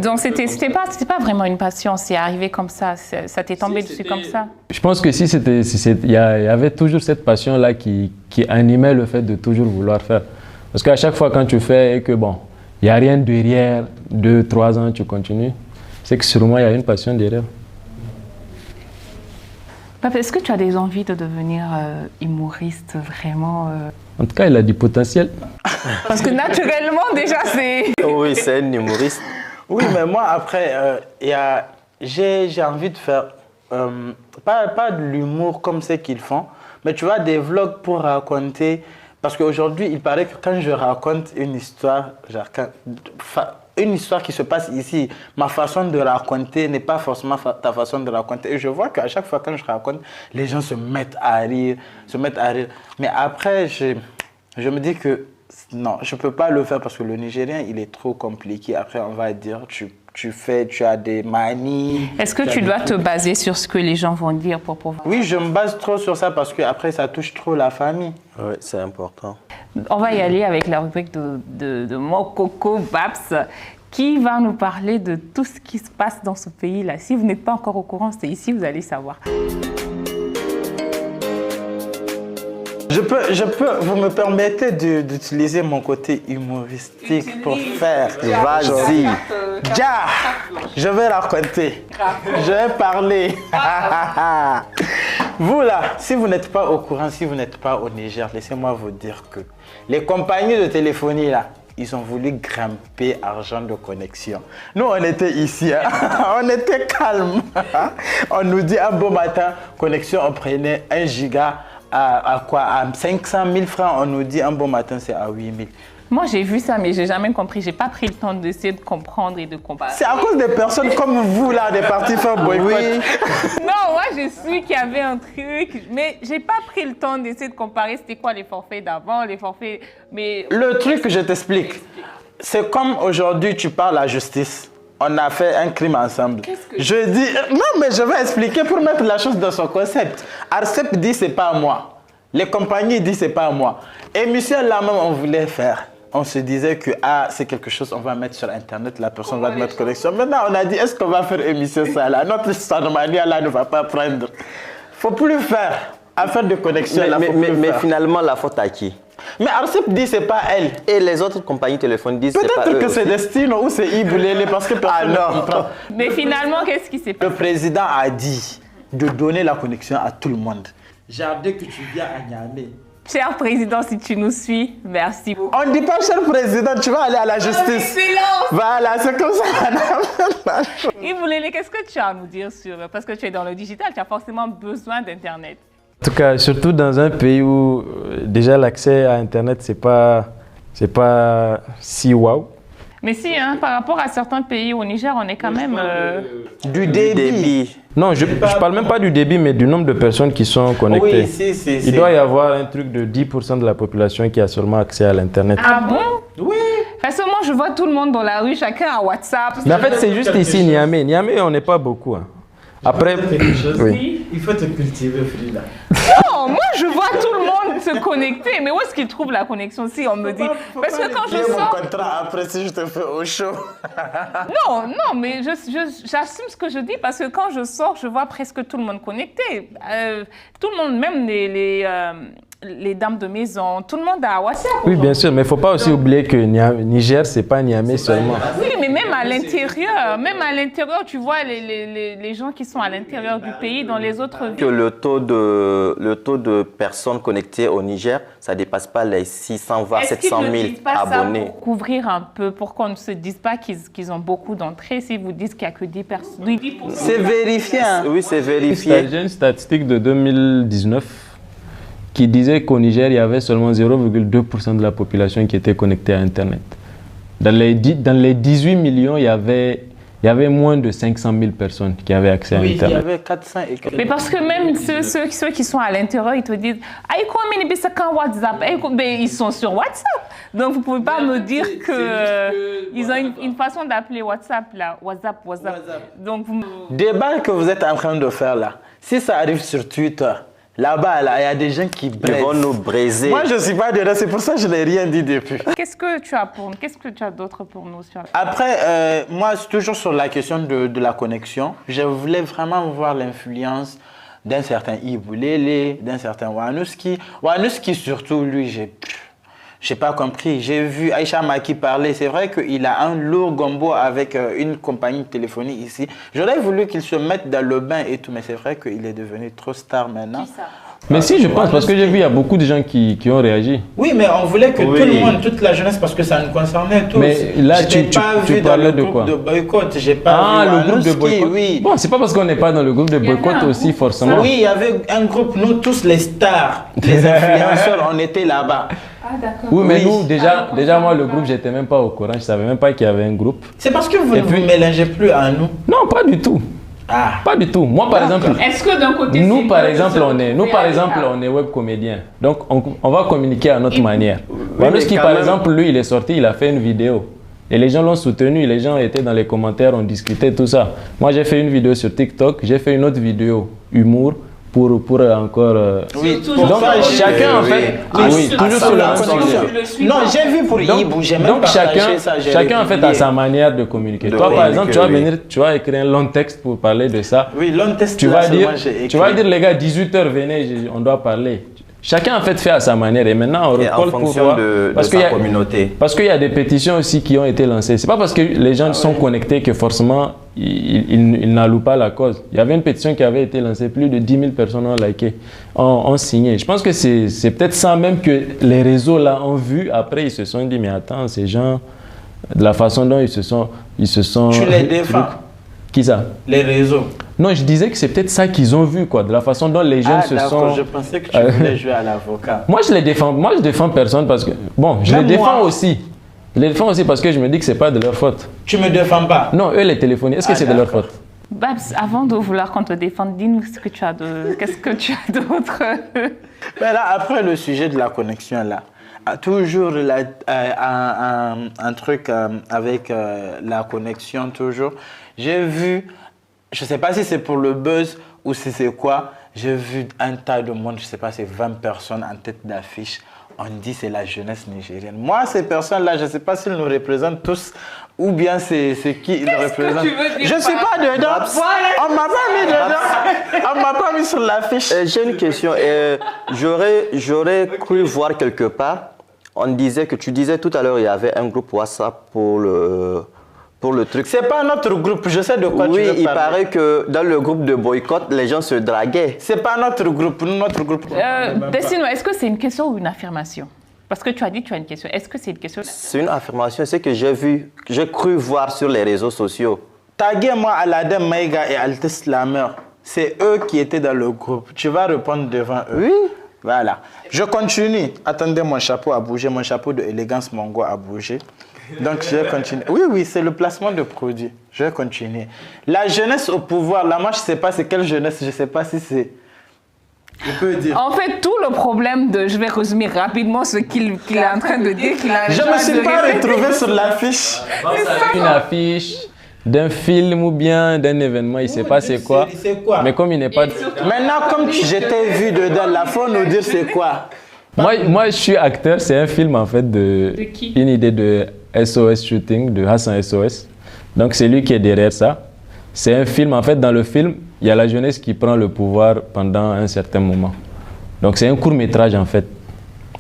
Speaker 1: Donc, c'était pas vraiment une passion, c'est arrivé comme ça, ça t'est tombé dessus comme ça?
Speaker 4: Je pense que il y avait toujours cette passion-là qui animait le fait de toujours vouloir faire. Parce qu'à chaque fois quand tu fais et que bon, il n'y a rien derrière, 2, 3 ans, tu continues, c'est que sûrement il y a une passion derrière.
Speaker 1: Papa, est-ce que tu as des envies de devenir humoriste vraiment
Speaker 4: En tout cas, il a du potentiel.
Speaker 1: Parce que naturellement, déjà, c'est...
Speaker 3: Oui, c'est un humoriste.
Speaker 2: Oui, mais moi, après, j'ai envie de faire, pas de l'humour comme ceux qu'ils font, mais tu vois, des vlogs pour raconter. Parce qu'aujourd'hui, il paraît que quand je raconte une histoire, genre une histoire qui se passe ici, ma façon de raconter n'est pas forcément ta façon de raconter. Et je vois qu'à chaque fois quand je raconte, les gens se mettent à rire, Mais après, je me dis que non, je ne peux pas le faire parce que le Nigérien, il est trop compliqué. Après, on va dire, tu as des manies.
Speaker 1: Est-ce que tu dois te baser sur ce que les gens vont dire pour pouvoir...
Speaker 2: Oui, je me base trop sur ça parce que après ça touche trop la famille.
Speaker 3: Oui, c'est important.
Speaker 1: On va y aller avec la rubrique de mon coco Babs, qui va nous parler de tout ce qui se passe dans ce pays-là. Si vous n'êtes pas encore au courant, c'est ici, vous allez savoir.
Speaker 2: Vous me permettez d'utiliser mon côté humoristique pour faire.
Speaker 3: Vas-y.
Speaker 2: Je vais raconter. Je vais parler. Vous là, si vous n'êtes pas au courant, si vous n'êtes pas au Niger, laissez-moi vous dire que les compagnies de téléphonie là, ils ont voulu grimper argent de connexion. Nous, on était ici, hein. On était calme. On nous dit un beau matin, connexion, on prenait 1 giga à quoi? À 500 000 francs, on nous dit un beau matin, c'est à 8 000.
Speaker 1: Moi, j'ai vu ça, mais j'ai jamais compris. J'ai pas pris le temps d'essayer de comprendre et de comparer.
Speaker 2: C'est à cause des personnes comme vous, là, des partis faire boycott. Oui.
Speaker 1: Non, moi, j'ai su qu'il y avait un truc, mais j'ai pas pris le temps d'essayer de comparer c'était quoi les forfaits d'avant, les forfaits... Mais...
Speaker 2: Le truc que je t'explique, c'est comme aujourd'hui, tu parles à la justice. On a fait un crime ensemble. Je dis... Non, mais je vais expliquer pour mettre la chose dans son concept. Arcep dit c'est pas à moi. Les compagnies disent c'est pas à moi. Émission là-même, on voulait faire. On se disait que c'est quelque chose on va mettre sur Internet, la personne va mettre connexion. Maintenant, on a dit, est-ce qu'on va faire émission ça là? Notre Starmania là ne va pas prendre. Faut plus faire. Affaire de connexion là, faut plus faire.
Speaker 3: Finalement, la faute à qui?
Speaker 2: Mais Arcep dit c'est pas elle.
Speaker 3: Et les autres compagnies téléphoniques disent c'est pas eux.
Speaker 2: Peut-être que c'est Destino ou c'est Iboulélé parce que personne ne comprend.
Speaker 1: Mais finalement, qu'est-ce qui s'est passé?
Speaker 2: Le président a dit de donner la connexion à tout le monde. J'ai hâte que tu viens à Niamey.
Speaker 1: Cher président, si tu nous suis, merci beaucoup.
Speaker 2: On ne dit pas cher président, tu vas aller à la justice.
Speaker 1: Excellent.
Speaker 2: Voilà, c'est comme ça.
Speaker 1: Iboulélé, qu'est-ce que tu as à nous dire sur... Parce que tu es dans le digital, tu as forcément besoin d'Internet.
Speaker 4: En tout cas, surtout dans un pays où déjà l'accès à Internet, c'est pas si waouh.
Speaker 1: Mais si, hein, par rapport à certains pays, au Niger, on est quand même...
Speaker 2: Du débit.
Speaker 4: Non, je ne parle même pas du débit, mais du nombre de personnes qui sont connectées.
Speaker 2: Oui,
Speaker 4: Il doit y avoir un truc de 10% de la population qui a seulement accès à l'Internet.
Speaker 1: Ah bon? Oui. Parce que moi, je vois tout le monde dans la rue, chacun a WhatsApp.
Speaker 4: Mais en fait, c'est juste ici, Niamey. Niamey, on n'est pas beaucoup. Hein. Après,
Speaker 2: oui. Il faut te cultiver, Frida.
Speaker 1: Non, moi je vois tout le monde se connecter, mais où est-ce qu'ils trouvent la connexion si on me dit? Parce que quand je sors...
Speaker 2: mon contrat après si je te fais au chaud.
Speaker 1: Non, mais j'assume ce que je dis parce que quand je sors, je vois presque tout le monde connecté. Tout le monde, même les dames de maison, tout le monde a WhatsApp.
Speaker 4: Oui, bien sûr, mais il ne faut pas aussi oublier que Niger, ce n'est pas Niamey seulement.
Speaker 1: Oui, mais même à l'intérieur, tu vois les gens qui sont à l'intérieur du pays, dans les autres villes.
Speaker 3: Que le taux de personnes connectées au Niger, ça ne dépasse pas les 600 voire 700 000 abonnés.
Speaker 1: Pour couvrir un peu, pour qu'on ne se dise pas qu'ils ont beaucoup d'entrées, s'ils vous disent qu'il n'y a que 10 personnes.
Speaker 2: C'est vérifié. Hein?
Speaker 3: Oui, c'est vérifié.
Speaker 4: J'ai une statistique de 2019 qui disait qu'au Niger, il y avait seulement 0,2% de la population qui était connectée à Internet. Dans les 18 millions, il y avait moins de 500 000 personnes qui avaient accès à Internet.
Speaker 2: Oui, il y avait 400 et quelques.
Speaker 1: Mais parce que même ceux qui sont à l'intérieur, ils te disent « WhatsApp ». Mais ils sont sur WhatsApp. Donc, vous ne pouvez pas me dire qu'ils ont une façon d'appeler WhatsApp, là. WhatsApp. Donc,
Speaker 2: Débat que vous êtes en train de faire, là, si ça arrive sur Twitter, là-bas, là, il y a des gens qui braisent.
Speaker 3: Ils vont nous braiser.
Speaker 2: Moi, je ne suis pas dedans, c'est pour ça que je n'ai rien dit depuis.
Speaker 1: Qu'est-ce que tu as d'autre pour nous sur...
Speaker 2: Après, moi, toujours sur la question de la connexion, je voulais vraiment voir l'influence d'un certain Iboulélé, d'un certain Wanouski. Wanouski, surtout, lui, j'ai pas compris. J'ai vu Aïcha Maki parler. C'est vrai qu'il a un lourd gombo avec une compagnie de téléphonie ici. J'aurais voulu qu'il se mette dans le bain et tout, mais c'est vrai qu'il est devenu trop star maintenant.
Speaker 1: Qui ça?
Speaker 4: Mais si, je pense, parce que j'ai vu, il y a beaucoup de gens qui ont réagi.
Speaker 2: Oui, mais on voulait que tout le monde, toute la jeunesse, parce que ça nous concernait tous.
Speaker 4: Mais là, tu parlais de quoi?
Speaker 2: De boycott, j'ai pas vu
Speaker 4: le groupe de boycott.
Speaker 2: Oui.
Speaker 4: Bon, c'est pas parce qu'on n'est pas dans le groupe de boycott aussi, forcément.
Speaker 2: Oui, il y avait un groupe, nous tous les stars, les influenceurs, on était là-bas.
Speaker 1: Ah, d'accord.
Speaker 4: Oui, mais nous, déjà moi, le groupe, j'étais même pas au courant. Je savais même pas qu'il y avait un groupe.
Speaker 2: C'est parce que vous ne vous mélangez plus à nous.
Speaker 4: Non, pas du tout.
Speaker 2: Ah.
Speaker 4: Pas du tout. Moi, par exemple,
Speaker 1: est-ce que d'un côté,
Speaker 4: nous, par exemple, on est web comédien. Donc, on va communiquer à notre manière. Wanouski, par exemple, lui, il est sorti, il a fait une vidéo. Et les gens l'ont soutenu, les gens étaient dans les commentaires, on discutait, tout ça. Moi, j'ai fait une vidéo sur TikTok, j'ai fait une autre vidéo humour pour encore...
Speaker 2: Oui,
Speaker 4: donc chacun en fait... Oui, toujours sur la connexion.
Speaker 2: Non, j'ai vu pour Ibou, j'ai même partagé ça.
Speaker 4: Chacun en fait a sa manière de communiquer. Toi, par exemple, tu vas venir, tu vas écrire un long texte pour parler de ça.
Speaker 2: Oui, long texte.
Speaker 4: Tu vas dire, les gars, 18h, venez, on doit parler. Chacun en fait à sa manière et maintenant on recolle pour voir
Speaker 3: parce qu'il communauté.
Speaker 4: Parce qu'il y a des pétitions aussi qui ont été lancées. C'est pas parce que les gens sont connectés que forcément il n'alloue pas la cause. Il y avait une pétition qui avait été lancée, plus de 10 000 personnes ont liké, ont signé. Je pense que c'est peut-être ça même que les réseaux là ont vu. Après, ils se sont dit, mais attends, ces gens, de la façon dont ils se sont...
Speaker 2: Tu les défends?
Speaker 4: Qui ça?
Speaker 2: Les réseaux.
Speaker 4: Non, je disais que c'est peut-être ça qu'ils ont vu, quoi, de la façon dont les jeunes se sont...
Speaker 2: Je pensais que tu voulais jouer à l'avocat.
Speaker 4: Moi, je défends personne parce que... Bon, je les défends aussi. Je les défends aussi parce que je me dis que c'est pas de leur faute.
Speaker 2: Tu me défends pas?
Speaker 4: Non, eux, les téléphones, est-ce que c'est de leur faute?
Speaker 1: Babs, avant de vouloir qu'on te défende, dis-nous ce que tu as qu'est-ce que tu as d'autre?
Speaker 2: Ben là, après le sujet de la connexion, là, toujours un truc avec la connexion, toujours. J'ai vu, je ne sais pas si c'est pour le buzz ou si c'est quoi, j'ai vu un tas de monde, je ne sais pas, c'est 20 personnes en tête d'affiche. On dit c'est la jeunesse nigérienne. Moi, ces personnes-là, je ne sais pas s'ils nous représentent tous ou bien c'est qui ils représentent. Je ne suis pas dedans. On ne m'a pas mis dedans. On ne m'a pas mis sur l'affiche.
Speaker 3: J'ai une question. J'aurais cru voir quelque part, tu disais tout à l'heure, il y avait un groupe WhatsApp pour le truc.
Speaker 2: C'est pas notre groupe, je sais de quoi tu veux parler.
Speaker 3: Oui, il paraît que dans le groupe de boycott, les gens se draguaient.
Speaker 2: C'est pas notre groupe,
Speaker 1: Destino, est-ce que c'est une question ou une affirmation? Parce que tu as dit que tu as une question. Est-ce que c'est une question?
Speaker 3: C'est une affirmation, c'est que j'ai cru voir sur les réseaux sociaux.
Speaker 2: Taguez-moi Aladin Maïga et Altes Slammer. C'est eux qui étaient dans le groupe. Tu vas répondre devant eux.
Speaker 3: Oui.
Speaker 2: Voilà. Je continue. Attendez, mon chapeau a bougé. Mon chapeau de élégance Mongo a bougé. Donc, je vais continuer. Oui, c'est le placement de produits. Je vais continuer. La jeunesse au pouvoir, là, moi, je ne sais pas c'est quelle jeunesse. Je ne sais pas si c'est... Je peux dire.
Speaker 1: En fait, tout le problème de... Je vais résumer rapidement ce qu'il est en train de dire.
Speaker 2: Je ne me suis pas retrouvé sur l'affiche.
Speaker 4: Une affiche d'un film ou bien d'un événement, il ne sait pas c'est quoi. Mais comme il n'est pas...
Speaker 2: Maintenant, comme j'étais vu dedans, la faut nous dire c'est quoi.
Speaker 4: Moi, je suis acteur. C'est un film, en fait, de
Speaker 1: qui?
Speaker 4: Une idée de SOS Shooting, de Hassan SOS. Donc, c'est lui qui est derrière ça. C'est un film, en fait, dans le film, il y a la jeunesse qui prend le pouvoir pendant un certain moment. Donc, c'est un court-métrage, en fait.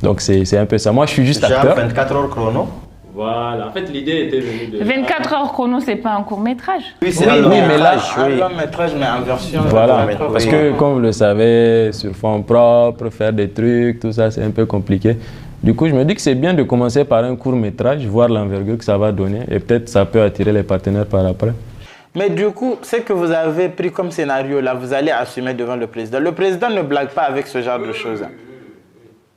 Speaker 4: Donc, c'est un peu ça. Moi, je suis juste acteur.
Speaker 3: 24 heures chrono.
Speaker 4: Voilà. En fait, l'idée était venue de...
Speaker 1: 24 heures chrono, c'est pas un court-métrage?
Speaker 3: Oui, c'est un long métrage.
Speaker 2: Un long métrage, mais en version...
Speaker 4: Voilà. Parce que, comme vous le savez, sur fond propre, faire des trucs, tout ça, c'est un peu compliqué. Du coup, je me dis que c'est bien de commencer par un court-métrage, voir l'envergure que ça va donner. Et peut-être ça peut attirer les partenaires par après.
Speaker 2: Mais du coup, ce que vous avez pris comme scénario, là, vous allez assumer devant le président. Le président ne blague pas avec ce genre de choses.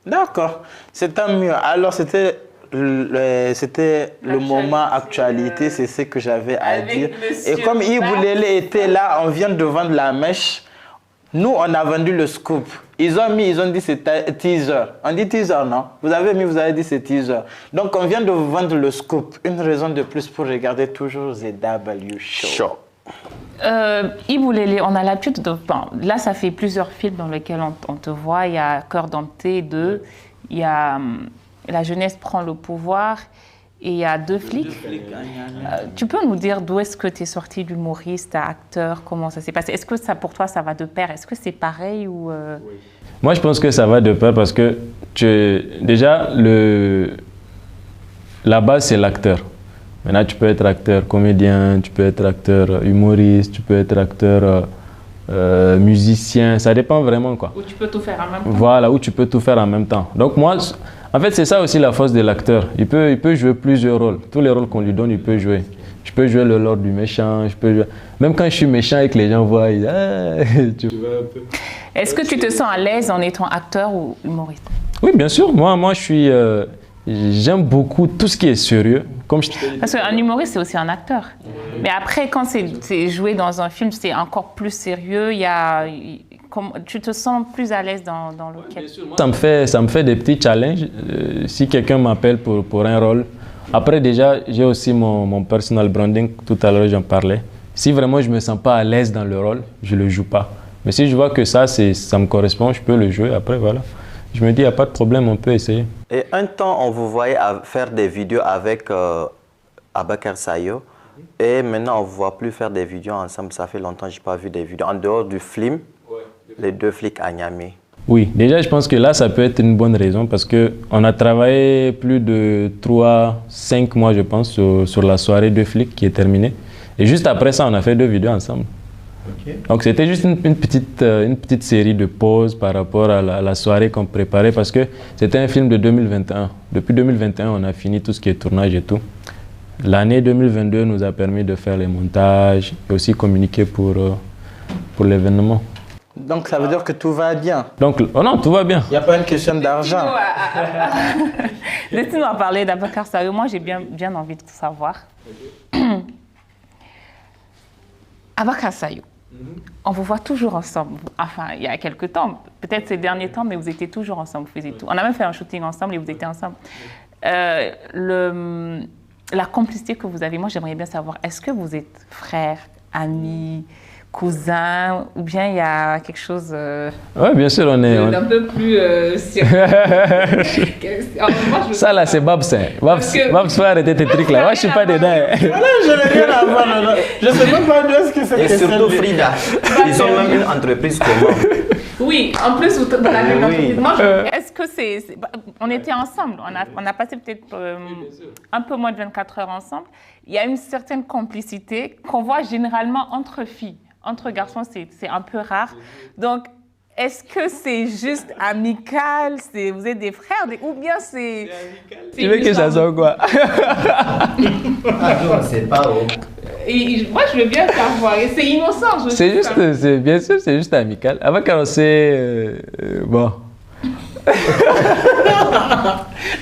Speaker 2: D'accord, c'est tant mieux. Alors, c'était le moment actualité, c'est ce que j'avais à dire. Et comme Ibou Lele était là, on vient de vendre la mèche. Nous, on a vendu le scoop. Ils ont dit c'est teaser. On dit teaser, non? Vous avez dit c'est teaser. Donc, on vient de vous vendre le scoop. Une raison de plus pour regarder toujours The W Show.
Speaker 1: Ibou Lele, on a l'habitude de... Bon, là, ça fait plusieurs films dans lesquels on te voit. Il y a Cœur Denté 2, il y a La jeunesse prend le pouvoir et il y a Deux flics. Tu peux nous dire d'où est-ce que tu es sorti d'humoriste à acteur? Comment ça s'est passé? Est-ce que ça, pour toi, ça va de pair? Est-ce que c'est pareil ou
Speaker 4: Oui. Moi, je pense que ça va de pair parce que déjà, la base, c'est l'acteur. Maintenant, tu peux être acteur comédien, tu peux être acteur humoriste, tu peux être acteur musicien. Ça dépend vraiment, quoi.
Speaker 1: Ou tu peux tout faire en même temps.
Speaker 4: Voilà, où tu peux tout faire en même temps. Donc moi, en fait, c'est ça aussi la force de l'acteur. Il peut jouer plusieurs rôles. Tous les rôles qu'on lui donne, il peut jouer. Je peux jouer le lord du méchant. Même quand je suis méchant et que les gens voient, ils tu vois un peu.
Speaker 1: Est-ce que tu te sens à l'aise en étant acteur ou humoriste?
Speaker 4: Oui, bien sûr. Moi, je suis... j'aime beaucoup tout ce qui est sérieux.
Speaker 1: Parce qu'un humoriste, c'est aussi un acteur. Mais après, quand c'est joué dans un film, c'est encore plus sérieux. Tu te sens plus à l'aise dans lequel...
Speaker 4: Ça me fait des petits challenges. Si quelqu'un m'appelle pour un rôle. Après, déjà, j'ai aussi mon personal branding. Tout à l'heure, j'en parlais. Si vraiment je ne me sens pas à l'aise dans le rôle, je ne le joue pas. Mais si je vois que ça me correspond, je peux le jouer. Après, voilà. Je me dis, il n'y a pas de problème, on peut essayer.
Speaker 3: Et un temps, on vous voyait faire des vidéos avec Abakar Sayo. Et maintenant, on ne vous voit plus faire des vidéos ensemble. Ça fait longtemps que je n'ai pas vu des vidéos. En dehors du film, les Deux flics à Niamey.
Speaker 4: Oui, déjà, je pense que là, ça peut être une bonne raison parce qu'on a travaillé plus de 3-5 mois, je pense, sur la soirée Deux flics qui est terminée. Et juste après ça, on a fait 2 vidéos ensemble.
Speaker 5: Ok.
Speaker 4: Donc c'était juste une petite série de pauses par rapport à la soirée qu'on préparait parce que c'était un film de 2021. Depuis 2021, on a fini tout ce qui est tournage et tout. L'année 2022 nous a permis de faire les montages et aussi communiquer pour l'événement.
Speaker 2: Donc ça veut dire que tout va bien.
Speaker 4: Donc, oh non, tout va bien.
Speaker 2: Il n'y a pas une question d'argent.
Speaker 1: Laissez-nous parler d'Abakar Sayou. Moi, j'ai bien envie de savoir. Abakar Sayou, on vous voit toujours ensemble. Enfin, il y a quelques temps, peut-être ces derniers temps, mais vous étiez toujours ensemble, vous faisiez tout. On a même fait un shooting ensemble et vous étiez ensemble. La complicité que vous avez, moi, j'aimerais bien savoir, est-ce que vous êtes frères, amis, cousins, ou bien il y a quelque chose
Speaker 4: Oui, bien sûr, on est...
Speaker 1: d'un peu plus sérieux.
Speaker 4: Ça là, c'est Babs. Babs, faut arrêter tes trucs là. Moi, je suis pas dedans.
Speaker 2: Voilà, je n'ai rien à voir. Je ne sais même pas d'où est-ce que c'est.
Speaker 3: Et surtout Frida, ils ont même une entreprise commun.
Speaker 1: Oui, en plus, vous dans la même
Speaker 3: Oui.
Speaker 1: entreprise. Moi, est-ce que c'est... On était ensemble, on a passé peut-être un peu moins de 24 heures ensemble. Il y a une certaine complicité qu'on voit généralement entre filles. Entre garçons, c'est un peu rare. Donc, est-ce que c'est juste amical, vous êtes des frères, ou bien c'est...
Speaker 4: Tu veux que ça soit quoi?
Speaker 3: Ah non, c'est pas haut.
Speaker 1: Et moi, je veux bien savoir. Et c'est innocent.
Speaker 4: C'est juste, bien sûr, c'est juste amical. Avant qu'on sait, bon.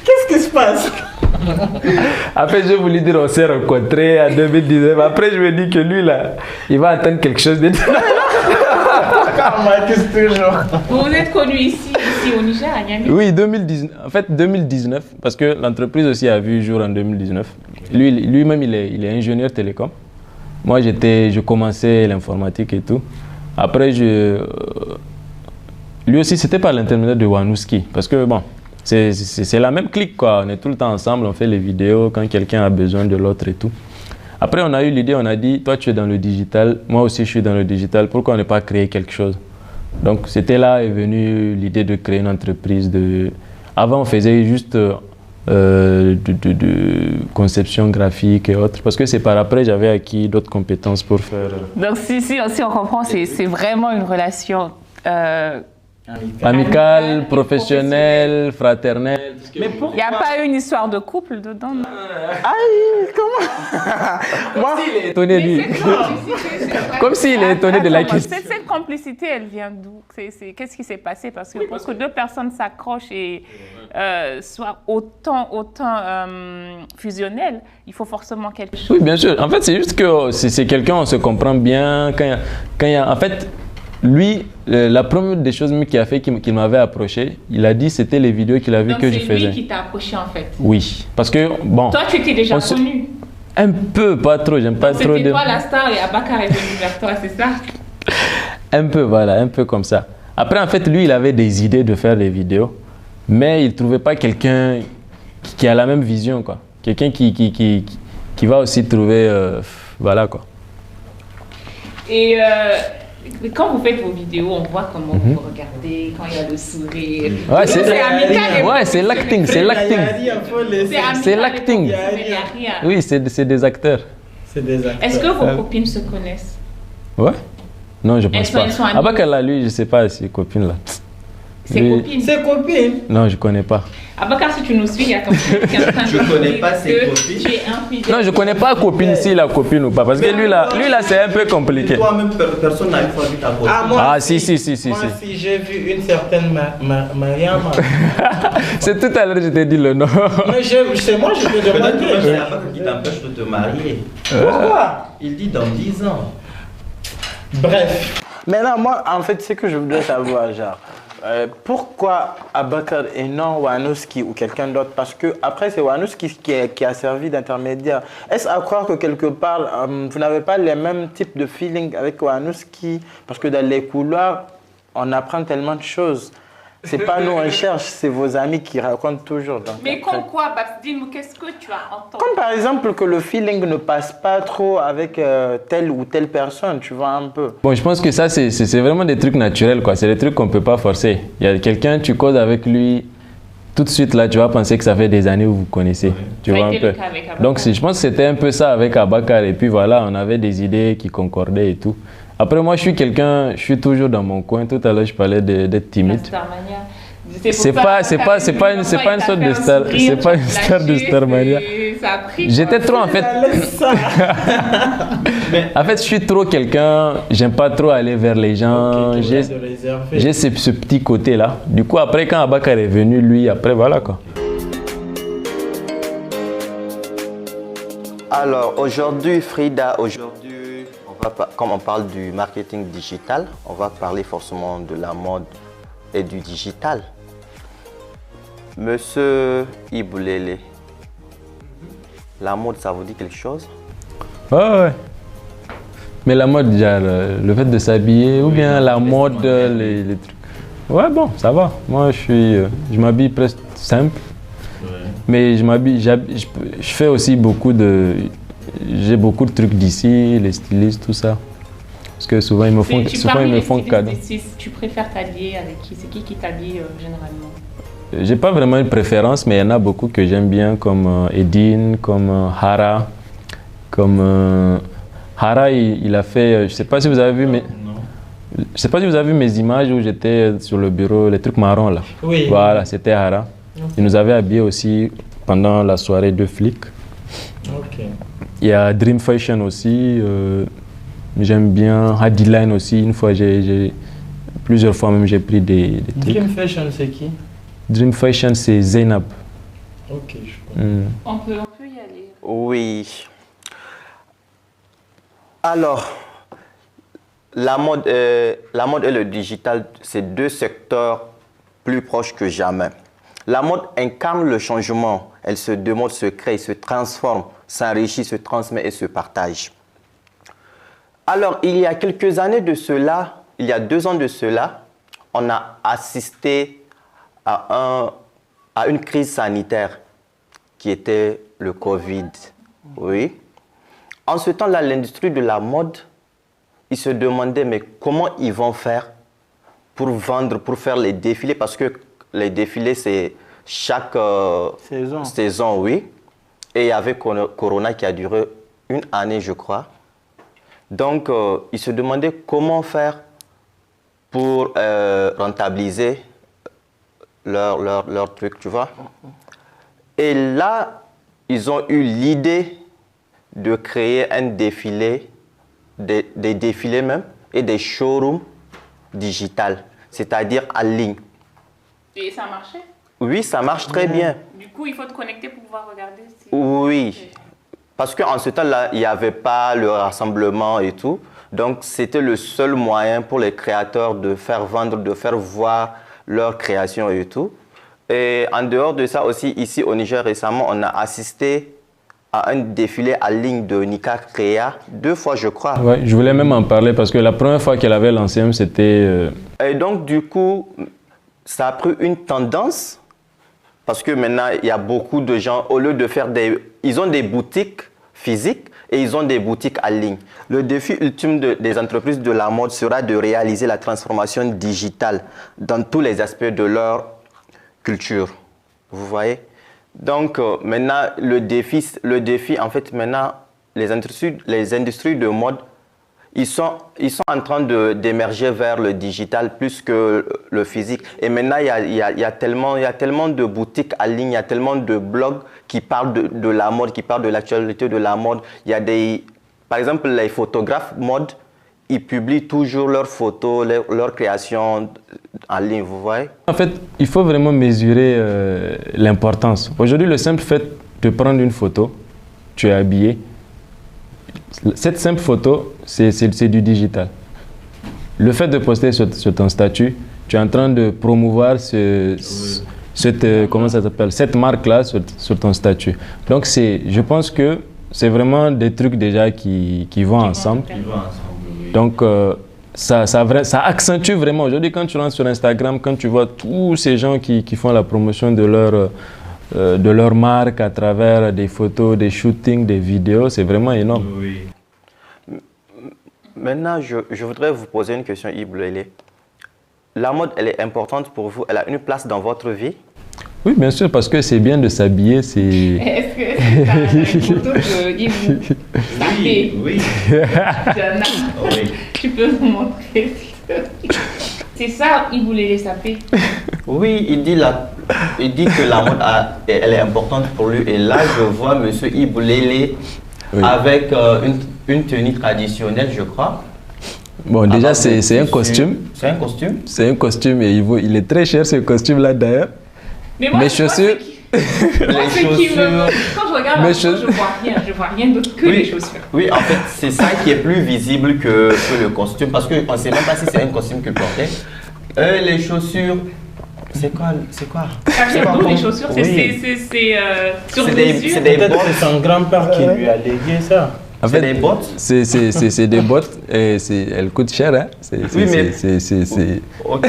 Speaker 2: Qu'est-ce qui se passe?
Speaker 4: Après, je voulais dire on s'est rencontrés en 2019. Après, je me dis que lui, là, il va attendre quelque chose de...
Speaker 1: Vous vous êtes connus ici au Niger, à Niamey?
Speaker 4: Oui, 2019. En fait, 2019, parce que l'entreprise aussi a vu jour en 2019. Lui-même, il est ingénieur télécom. Moi, je commençais l'informatique et tout. Après, lui aussi, c'était par l'intermédiaire de Wanouski. Parce que, bon, c'est la même clique, quoi. On est tout le temps ensemble, on fait les vidéos quand quelqu'un a besoin de l'autre et tout. Après, on a eu l'idée, on a dit, toi, tu es dans le digital, moi aussi, je suis dans le digital. Pourquoi on n'a pas créé quelque chose? Donc, c'était là est venue l'idée de créer une entreprise. Avant, on faisait juste de conception graphique et autres. Parce que c'est par après, j'avais acquis d'autres compétences pour faire...
Speaker 1: Donc, si on comprend, c'est vraiment une relation...
Speaker 4: Amicale, professionnelle, fraternelle.
Speaker 1: Mais il n'y a pas une histoire de couple dedans, non?
Speaker 2: Aïe, comment? Moi,
Speaker 4: Il est étonné, lui. Comme s'il est étonné de la question.
Speaker 1: Cette complicité, elle vient d'où? Qu'est-ce qui s'est passé? Parce que pour que 2 personnes s'accrochent et soient autant fusionnelles, il faut forcément quelque chose.
Speaker 4: Oui, bien sûr. En fait, c'est juste que c'est quelqu'un, on se comprend bien. Quand il y a, en fait, lui, la première des choses qui a fait qu'il m'avait approché, il a dit c'était les vidéos qu'il a vues que je faisais.
Speaker 1: Donc c'est lui qui t'a approché en fait?
Speaker 4: Oui, parce que bon...
Speaker 1: Toi, tu étais déjà connu?
Speaker 4: Un peu, pas trop, j'aime pas trop...
Speaker 1: C'était toi la star et Abakar est venu vers toi, c'est ça?
Speaker 4: Un peu, voilà, un peu comme ça. Après, en fait, lui, il avait des idées de faire des vidéos, mais il ne trouvait pas quelqu'un qui a la même vision, quoi. Quelqu'un qui va aussi trouver... voilà, quoi.
Speaker 1: Et... quand vous faites vos vidéos, on voit comment vous regardez, quand il y a le sourire.
Speaker 4: Ouais, c'est
Speaker 1: amical.
Speaker 4: Ouais, c'est l'acting, c'est l'acting. C'est l'acting. Oui, c'est des acteurs.
Speaker 1: Est-ce que vos copines se connaissent?
Speaker 4: Ouais. Non, je pense pas.
Speaker 1: Elles sont amies.
Speaker 4: Abakar, lui, je sais pas ses copines là.
Speaker 1: Ses copines?
Speaker 2: Ses copines?
Speaker 4: Non, je connais pas.
Speaker 1: Abakar, si tu nous suis, il y a quelqu'un qui est en train de
Speaker 3: Je connais pas ses
Speaker 1: que
Speaker 3: copines.
Speaker 1: tu es infidèle.
Speaker 4: Non, je connais pas copine, si la copine ou pas. Parce que lui là, c'est un peu compliqué.
Speaker 3: Toi-même, personne n'a vu ta copine.
Speaker 2: Moi,
Speaker 4: Si.
Speaker 2: Moi, si j'ai vu une certaine Mariam.
Speaker 4: C'est tout à l'heure que je t'ai dit le nom.
Speaker 2: Mais c'est moi, je te demande.
Speaker 3: Peut-être que c'est Abakar qui t'empêche de te marier.
Speaker 2: Pourquoi?
Speaker 3: Il dit dans 10 ans.
Speaker 2: Bref. Maintenant, moi, en fait, c'est que je voudrais savoir, genre, pourquoi Abakar et non Wanouski ou quelqu'un d'autre? Parce que après, c'est Wanouski qui a servi d'intermédiaire. Est-ce à croire que quelque part, vous n'avez pas les mêmes types de feeling avec Wanouski? Parce que dans les couloirs, on apprend tellement de choses. C'est pas nous on cherche, c'est vos amis qui racontent toujours. Donc,
Speaker 1: Mais comme quoi, Babs, dis-nous, qu'est-ce que tu as entendu?
Speaker 2: comme par exemple que le feeling ne passe pas trop avec telle ou telle personne, tu vois un peu.
Speaker 4: Bon, je pense que ça, c'est vraiment des trucs naturels, quoi. C'est des trucs qu'on peut pas forcer. Il y a quelqu'un, tu causes avec lui, tout de suite là, tu vas penser que ça fait des années où vous connaissez.
Speaker 1: Ouais.
Speaker 4: Tu vois un peu. Donc je pense que c'était un peu ça avec Abakar. Et puis voilà, on avait des idées qui concordaient et tout. Après moi, je suis toujours dans mon coin. Tout à l'heure, je parlais d'être timide. C'est pas une sorte de star, c'est pas une star de Starmania. J'étais trop en fait. En fait, je suis trop quelqu'un, j'aime pas trop aller vers les gens. Okay, j'ai ce petit côté là. Du coup, après quand Abakar est venu, lui, après voilà quoi.
Speaker 3: Alors aujourd'hui, Frida, comme on parle du marketing digital, on va parler forcément de la mode et du digital. Monsieur Iboulele, la mode, ça vous dit quelque chose?
Speaker 4: Ouais. Mais la mode, déjà, le fait de s'habiller, ou bien la mode, les trucs. Ouais, bon, ça va. Moi, je m'habille presque simple. Ouais. Mais je fais aussi j'ai beaucoup de trucs d'ici, les stylistes, tout ça. Parce que souvent, ils me font cadeau.
Speaker 1: Tu préfères t'habiller avec qui? C'est qui t'habille généralement?
Speaker 4: J'ai pas vraiment une préférence, mais il y en a beaucoup que j'aime bien, comme Edine, comme Hara. Hara, il a fait, je sais pas si vous avez vu, je sais pas si vous avez vu mes images où j'étais sur le bureau, les trucs marrons là. Oui. Voilà, c'était Hara. Okay. Il nous avait habillés aussi pendant la soirée de flics. Okay. Il y a Dream Fashion aussi. J'aime bien Hadiline aussi. Une fois, plusieurs fois même, j'ai pris des trucs.
Speaker 2: Dream Fashion, c'est qui?
Speaker 4: Dream Fashion, c'est Zainab.
Speaker 2: Ok, je comprends.
Speaker 1: On peut y aller.
Speaker 3: Oui. Alors, la mode et le digital, c'est deux secteurs plus proches que jamais. La mode incarne le changement. Elle se démode, se crée, se transforme, s'enrichit, se transmet et se partage. Alors, il y a quelques années de cela, il y a 2 ans de cela, on a assisté à une crise sanitaire qui était le Covid. Oui. En ce temps-là, l'industrie de la mode, ils se demandaient mais comment ils vont faire pour vendre, pour faire les défilés, parce que les défilés, c'est chaque saison, oui. Et il y avait Corona qui a duré 1 année, je crois. Donc, ils se demandaient comment faire pour rentabiliser leur truc, tu vois. Et là, ils ont eu l'idée de créer un défilé, des défilés même, et des showrooms digitales, c'est-à-dire en ligne.
Speaker 1: Et ça a marché?
Speaker 3: Oui, ça marche très bien.
Speaker 1: Du coup, il faut te connecter pour pouvoir regarder.
Speaker 3: Oui, parce qu'en ce temps-là, il n'y avait pas le rassemblement et tout. Donc, c'était le seul moyen pour les créateurs de faire vendre, de faire voir leur création et tout. Et en dehors de ça aussi, ici au Niger, récemment, on a assisté à un défilé en ligne de Nika Créa, 2 fois, je crois.
Speaker 4: Ouais, je voulais même en parler parce que la première fois qu'elle avait lancé, c'était...
Speaker 3: Et donc, du coup, ça a pris une tendance parce que maintenant, il y a beaucoup de gens, au lieu de faire ils ont des boutiques physiques et ils ont des boutiques en ligne. Le défi ultime des entreprises de la mode sera de réaliser la transformation digitale dans tous les aspects de leur culture. Vous voyez? Donc, maintenant, le défi, en fait, maintenant, les industries de mode, ils sont en train d'émerger vers le digital plus que le physique. Et maintenant, il y a tellement de boutiques en ligne, il y a tellement de blogs qui parlent de la mode, qui parlent de l'actualité de la mode. Il y a par exemple, les photographes mode, ils publient toujours leurs photos, leurs créations en ligne, vous voyez?
Speaker 4: En fait, il faut vraiment mesurer l'importance. Aujourd'hui, le simple fait de prendre une photo, tu es habillé. Cette simple photo, c'est du digital. Le fait de poster sur ton statut, tu es en train de promouvoir cette marque-là sur ton statut. Donc, je pense que c'est vraiment des trucs déjà qui vont ensemble. Donc, ça accentue vraiment. Aujourd'hui, quand tu rentres sur Instagram, quand tu vois tous ces gens qui font la promotion de leur marque à travers des photos, des shootings, des vidéos, c'est vraiment énorme.
Speaker 3: Oui. Maintenant, je voudrais vous poser une question, Iboulele. La mode, elle est importante pour vous? Elle a une place dans votre vie?
Speaker 4: Oui, bien sûr, parce que c'est bien de s'habiller, c'est...
Speaker 1: Est-ce que tu as une photo de Ibou sapé?
Speaker 3: Oui. Oui.
Speaker 1: Tu peux nous montrer? C'est ça, Ibou Lélé sapé?
Speaker 3: Oui, il dit que la mode elle est importante pour lui. Et là, je vois M. Iboulélé avec une tenue traditionnelle, je crois.
Speaker 4: Bon, déjà, c'est un costume.
Speaker 3: C'est un costume?
Speaker 4: C'est un costume et il est très cher, ce costume-là, d'ailleurs.
Speaker 1: Mais moi,
Speaker 4: Mes chaussures...
Speaker 1: Quand je regarde la photo, je vois rien d'autre que les chaussures.
Speaker 3: Oui, en fait, c'est ça qui est plus visible que le costume, parce qu'on ne sait même pas si c'est un costume qu'il portait. Les chaussures, c'est quoi?
Speaker 1: Les chaussures, c'est sur mesure.
Speaker 3: C'est des bottes.
Speaker 2: C'est son grand-père qui lui a légué ça.
Speaker 4: En fait,
Speaker 3: des bottes?
Speaker 4: C'est des bottes et elles coûtent cher. Hein?
Speaker 3: Ok.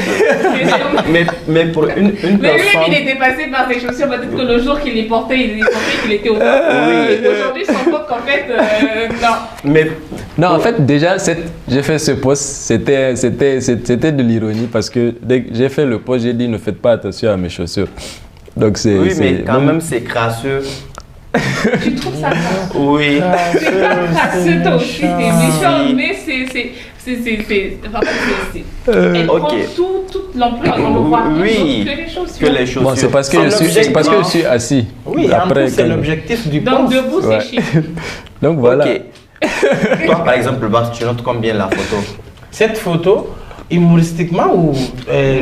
Speaker 3: mais pour une
Speaker 1: personne... Mais lui, il est dépassé par ses chaussures. Peut-être que le jour qu'il les portait, il pensait qu'il était au top. Oui. Aujourd'hui, il se rend compte qu'en fait, non.
Speaker 4: Non, en fait, déjà, j'ai fait ce post, c'était de l'ironie parce que dès que j'ai fait le post, j'ai dit ne faites pas attention à mes chaussures. Donc
Speaker 3: mais quand même, c'est crasseux.
Speaker 1: Tu trouves ça crasseux?
Speaker 3: Oui.
Speaker 1: C'est pas crasseux, toi aussi, t'es méchant, mais elle prend toute l'ampleur dans le voir que les chaussures.
Speaker 3: Que les chaussures.
Speaker 4: Bon, c'est parce que je suis assis.
Speaker 2: Oui, après, c'est l'objectif du poste.
Speaker 1: Donc debout, c'est chic.
Speaker 4: Donc voilà.
Speaker 3: Okay. Toi, par exemple, Bas, tu notes combien la photo?
Speaker 2: Cette photo, humoristiquement ou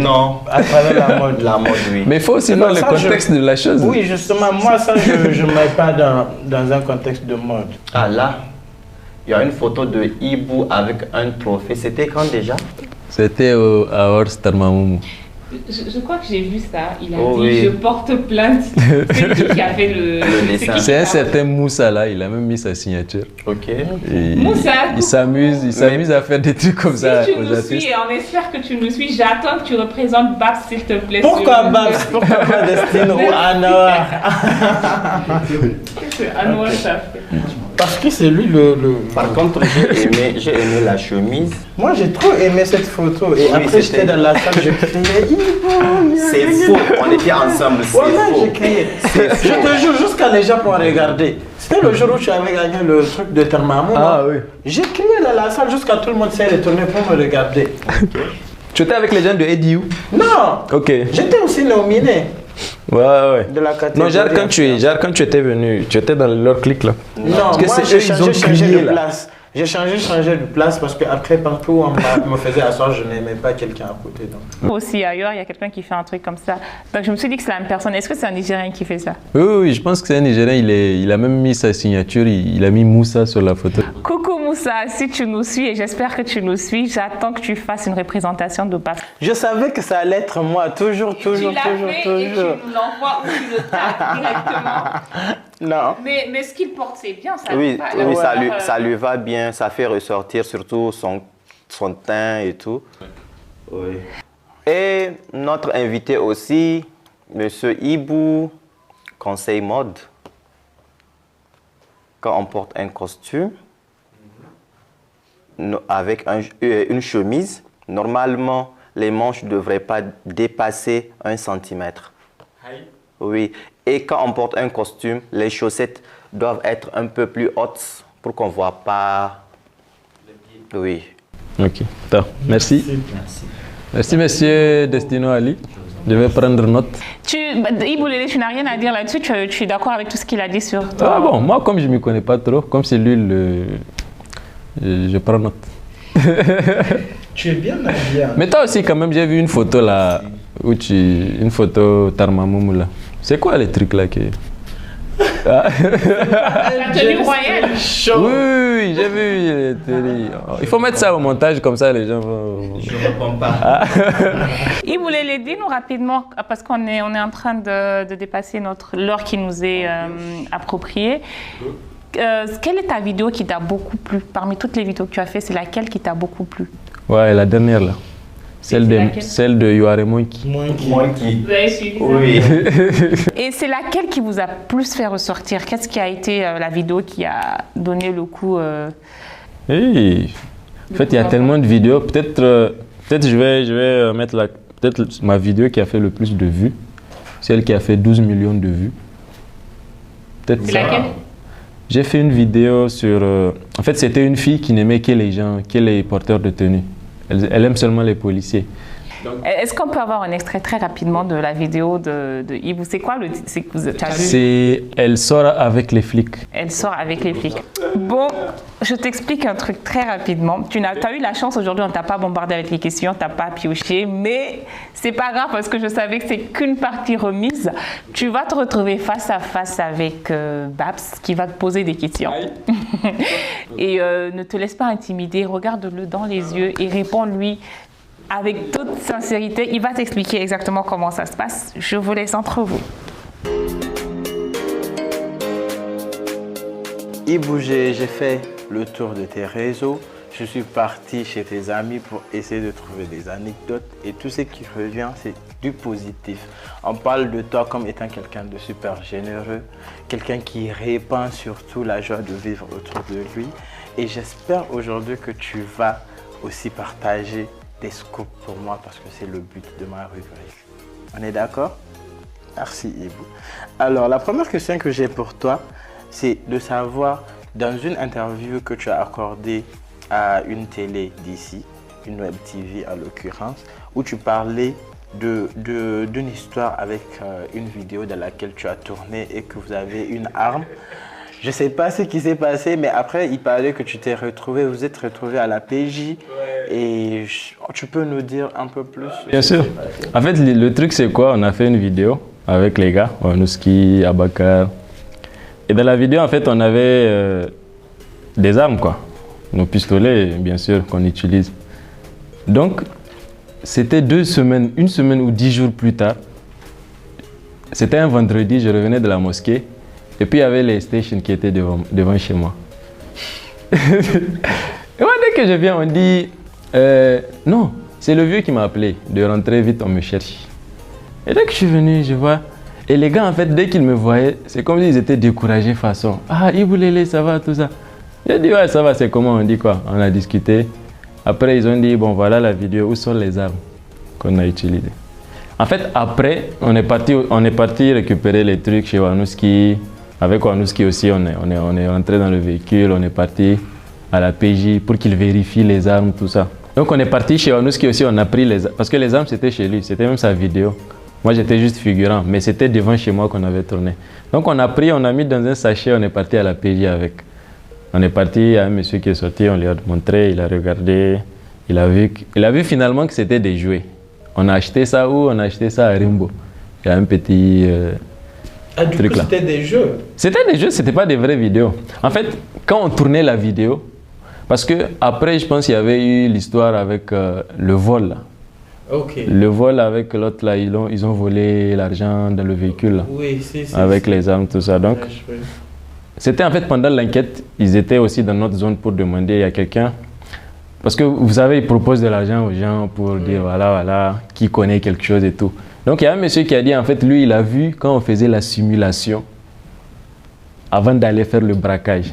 Speaker 3: non,
Speaker 2: à travers la mode?
Speaker 3: La mode, oui.
Speaker 4: Mais il faut aussi voir le contexte de la chose.
Speaker 2: Oui, justement, moi, ça, je ne mets pas dans un contexte de mode.
Speaker 3: Ah là, il y a une photo de Ibou avec un trophée. C'était quand déjà?
Speaker 4: C'était à Horst Tarmamoumou.
Speaker 1: Je crois que j'ai vu ça. Il a dit je porte plainte. C'est qui a fait le dessin?
Speaker 4: C'est un certain Moussa là, il a même mis sa signature.
Speaker 3: Ok.
Speaker 1: Moussa,
Speaker 4: il s'amuse à faire des trucs comme ça.
Speaker 1: Si tu nous suis, et on espère que tu nous suis, j'attends que tu représentes Babs, s'il te plaît.
Speaker 2: Pourquoi Babs? Pourquoi pas Destine ou Anwar?
Speaker 1: C'est Anwar, ça fait.
Speaker 2: Parce que c'est lui le...
Speaker 3: Par contre, j'ai aimé la chemise.
Speaker 2: Moi, j'ai trop aimé cette photo. Et après, j'étais dans la salle, je criais Ibou.
Speaker 3: C'est faux, on était ensemble, c'est faux.
Speaker 2: J'ai crié. Je te jure, jusqu'à les gens pour regarder. C'était le jour où tu avais gagné le truc de Tarmamoumou.
Speaker 4: Ah oui.
Speaker 2: J'ai crié dans la salle jusqu'à tout le monde s'est retourné pour me regarder.
Speaker 5: Tu étais avec les gens de Ediou?
Speaker 2: Non.
Speaker 5: Ok.
Speaker 2: J'étais aussi nominé.
Speaker 5: Ouais.
Speaker 2: De la catégorie.
Speaker 5: Non, genre quand tu étais venu, tu étais dans leur clique là.
Speaker 2: Non,
Speaker 5: parce que
Speaker 2: moi j'ai changé de place. J'ai changé de place parce qu'après, partout où on me faisait asseoir, je n'aimais pas quelqu'un à côté. Donc.
Speaker 1: Aussi ailleurs, il y a quelqu'un qui fait un truc comme ça. Donc je me suis dit que c'est la même personne. Est-ce que c'est un Nigérien qui fait ça?
Speaker 4: Oui, je pense que c'est un Nigérien. Il a même mis sa signature, il a mis Moussa sur la photo.
Speaker 1: Coucou Moussa, si tu nous suis, et j'espère que tu nous suis, j'attends que tu fasses une représentation de Babs.
Speaker 2: Je savais que ça allait être moi, toujours.
Speaker 1: Tu l'as fait et tu nous l'envoies ou tu le tags directement.
Speaker 2: Non.
Speaker 1: Mais ce qu'il porte, c'est bien, ça.
Speaker 3: Oui, ça lui va bien, ça fait ressortir surtout son teint et tout. Oui. Et notre invité aussi, Monsieur Ibou, conseil mode. Quand on porte un costume avec une chemise, normalement, les manches ne devraient pas dépasser 1 centimètre. Oui. Et quand on porte un costume, les chaussettes doivent être un peu plus hautes pour qu'on ne voit pas. Oui.
Speaker 4: Ok. Merci. Merci, monsieur Destino Ali. Je vais prendre note.
Speaker 1: Ibou Lélé, tu n'as rien à dire là-dessus. Tu es d'accord avec tout ce qu'il a dit sur toi?
Speaker 4: Ah bon, moi, comme je ne m'y connais pas trop, comme c'est lui je prends note.
Speaker 2: Tu es bien habillé.
Speaker 4: Mais toi aussi, quand même, j'ai vu une photo là, une photo Tarmamoumou là. C'est quoi les trucs là qui...
Speaker 1: La tenue royale.
Speaker 4: Oui, j'ai vu. Il faut mettre ça au montage, comme ça les gens vont...
Speaker 3: Je ne réponds pas.
Speaker 1: Ibou Lélé, dis-nous rapidement, parce qu'on est en train de dépasser l'heure qui nous est appropriée. Quelle est ta vidéo qui t'a beaucoup plu? Parmi toutes les vidéos que tu as fait, c'est laquelle qui t'a beaucoup plu?
Speaker 4: Ouais, la dernière là. Celle de Yoare Monkey.
Speaker 3: Oui.
Speaker 1: Et c'est laquelle qui vous a plus fait ressortir? Qu'est-ce qui a été la vidéo qui a donné le coup
Speaker 4: Hey. En fait, il y a tellement de vidéos. Peut-être je vais mettre ma vidéo qui a fait le plus de vues. celle qui a fait 12 millions de vues. Peut-être
Speaker 1: C'est
Speaker 4: ça.
Speaker 1: laquelle?
Speaker 4: J'ai fait une vidéo sur... en fait, c'était une fille qui n'aimait que les gens, que les porteurs de tenue. Elle aime seulement les policiers.
Speaker 1: Est-ce qu'on peut avoir un extrait très rapidement de la vidéo de Ibou? C'est quoi le titre? C'est que tu as vu?
Speaker 4: C'est... Elle sort avec les flics.
Speaker 1: Elle sort avec les flics. Bon, je t'explique un truc très rapidement. Tu as eu la chance aujourd'hui, on ne t'a pas bombardé avec les questions, on ne t'a pas pioché, mais c'est pas grave parce que je savais que c'est qu'une partie remise. Tu vas te retrouver face à face avec Babs qui va te poser des questions. Et ne te laisse pas intimider, regarde-le dans les yeux et réponds-lui avec toute sincérité. Il va t'expliquer exactement comment ça se passe. Je vous laisse entre vous.
Speaker 2: Ibou, j'ai fait le tour de tes réseaux. Je suis parti chez tes amis pour essayer de trouver des anecdotes. Et tout ce qui revient, c'est du positif. On parle de toi comme étant quelqu'un de super généreux, quelqu'un qui répand surtout la joie de vivre autour de lui. Et j'espère aujourd'hui que tu vas aussi partager des scoops pour moi parce que c'est le but de ma rubrique. On est d'accord? Merci Ibou. Alors, la première question que j'ai pour toi, c'est de savoir, dans une interview que tu as accordée à une télé d'ici, une web TV en l'occurrence, où tu parlais d'une histoire avec une vidéo dans laquelle tu as tourné et que vous avez une arme. Je ne sais pas ce qui s'est passé, mais après, il parlait que vous êtes retrouvé à la PJ. Et tu peux nous dire un peu plus?
Speaker 4: Bien sûr. En fait, le truc, c'est quoi? On a fait une vidéo avec les gars, Wanouski, Abakar. Et dans la vidéo, en fait, on avait des armes, quoi. Nos pistolets, bien sûr, qu'on utilise. Donc, c'était 2 semaines, 1 semaine ou 10 jours plus tard. C'était un vendredi, je revenais de la mosquée. Et puis, il y avait les stations qui étaient devant chez moi. Et moi, dès que je viens, on dit... non, c'est le vieux qui m'a appelé, de rentrer vite, on me cherche. Et dès que je suis venu, je vois... Et les gars, en fait, dès qu'ils me voyaient, c'est comme s'ils étaient découragés façon. Ah, Ibou Lélé, ça va, tout ça. J'ai dit, ouais, ça va, c'est comment? On dit quoi? On a discuté. Après, ils ont dit, bon, voilà la vidéo, où sont les armes qu'on a utilisées? En fait, après, on est parti récupérer les trucs chez Wanouski. Avec Wanouski aussi, on est rentré dans le véhicule, on est parti à la PJ pour qu'il vérifie les armes, tout ça. Donc, on est parti chez Wanouski aussi, on a pris les armes. Parce que les armes, c'était chez lui, c'était même sa vidéo. Moi, j'étais juste figurant, mais c'était devant chez moi qu'on avait tourné. Donc, on a pris, on a mis dans un sachet, on est parti à la PJ avec. On est parti, il y a un monsieur qui est sorti, on lui a montré, il a regardé, il a vu finalement que c'était des jouets. On a acheté ça où? On a acheté ça à Rimbo. Il y a un petit truc là.
Speaker 2: C'était des jeux?
Speaker 4: C'était des jeux, c'était pas des vraies vidéos. En fait, quand on tournait la vidéo, parce que après, je pense qu'il y avait eu l'histoire avec le vol là.
Speaker 2: Ok.
Speaker 4: Le vol avec l'autre là, ils ont volé l'argent dans le véhicule là,
Speaker 2: Oui, c'est
Speaker 4: avec les armes, tout ça. Donc, c'était en fait pendant l'enquête, ils étaient aussi dans notre zone pour demander à quelqu'un. Parce que vous savez, ils proposent de l'argent aux gens pour dire voilà, qui connaît quelque chose et tout. Donc il y a un monsieur qui a dit en fait, lui, il a vu quand on faisait la simulation avant d'aller faire le braquage.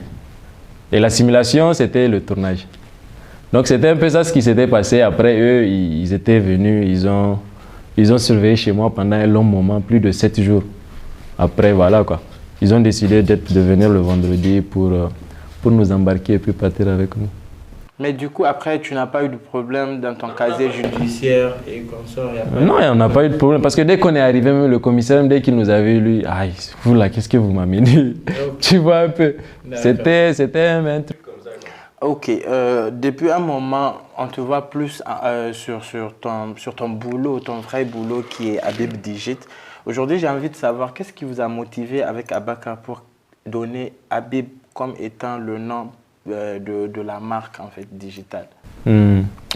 Speaker 4: Et la simulation, c'était le tournage. Donc c'était un peu ça ce qui s'était passé. Après eux, ils étaient venus, ils ont surveillé chez moi pendant un long moment, plus de 7 jours. Après, voilà quoi. Ils ont décidé de venir le vendredi pour nous embarquer et puis partir avec nous.
Speaker 2: Mais du coup, après, tu n'as pas eu de problème dans ton casier judiciaire et consort?
Speaker 4: Non, on n'a pas eu de problème. Parce que dès qu'on est arrivé, même le commissaire, dès qu'il nous avait lu, aïe, vous là, qu'est-ce que vous m'amenez? Tu vois un peu. C'était un truc comme ça.
Speaker 2: Ok, depuis un moment, on te voit plus sur ton boulot, ton vrai boulot qui est Habib Digit. Aujourd'hui, j'ai envie de savoir qu'est-ce qui vous a motivé avec Abakar pour donner Habib comme étant le nom de la marque en fait digitale.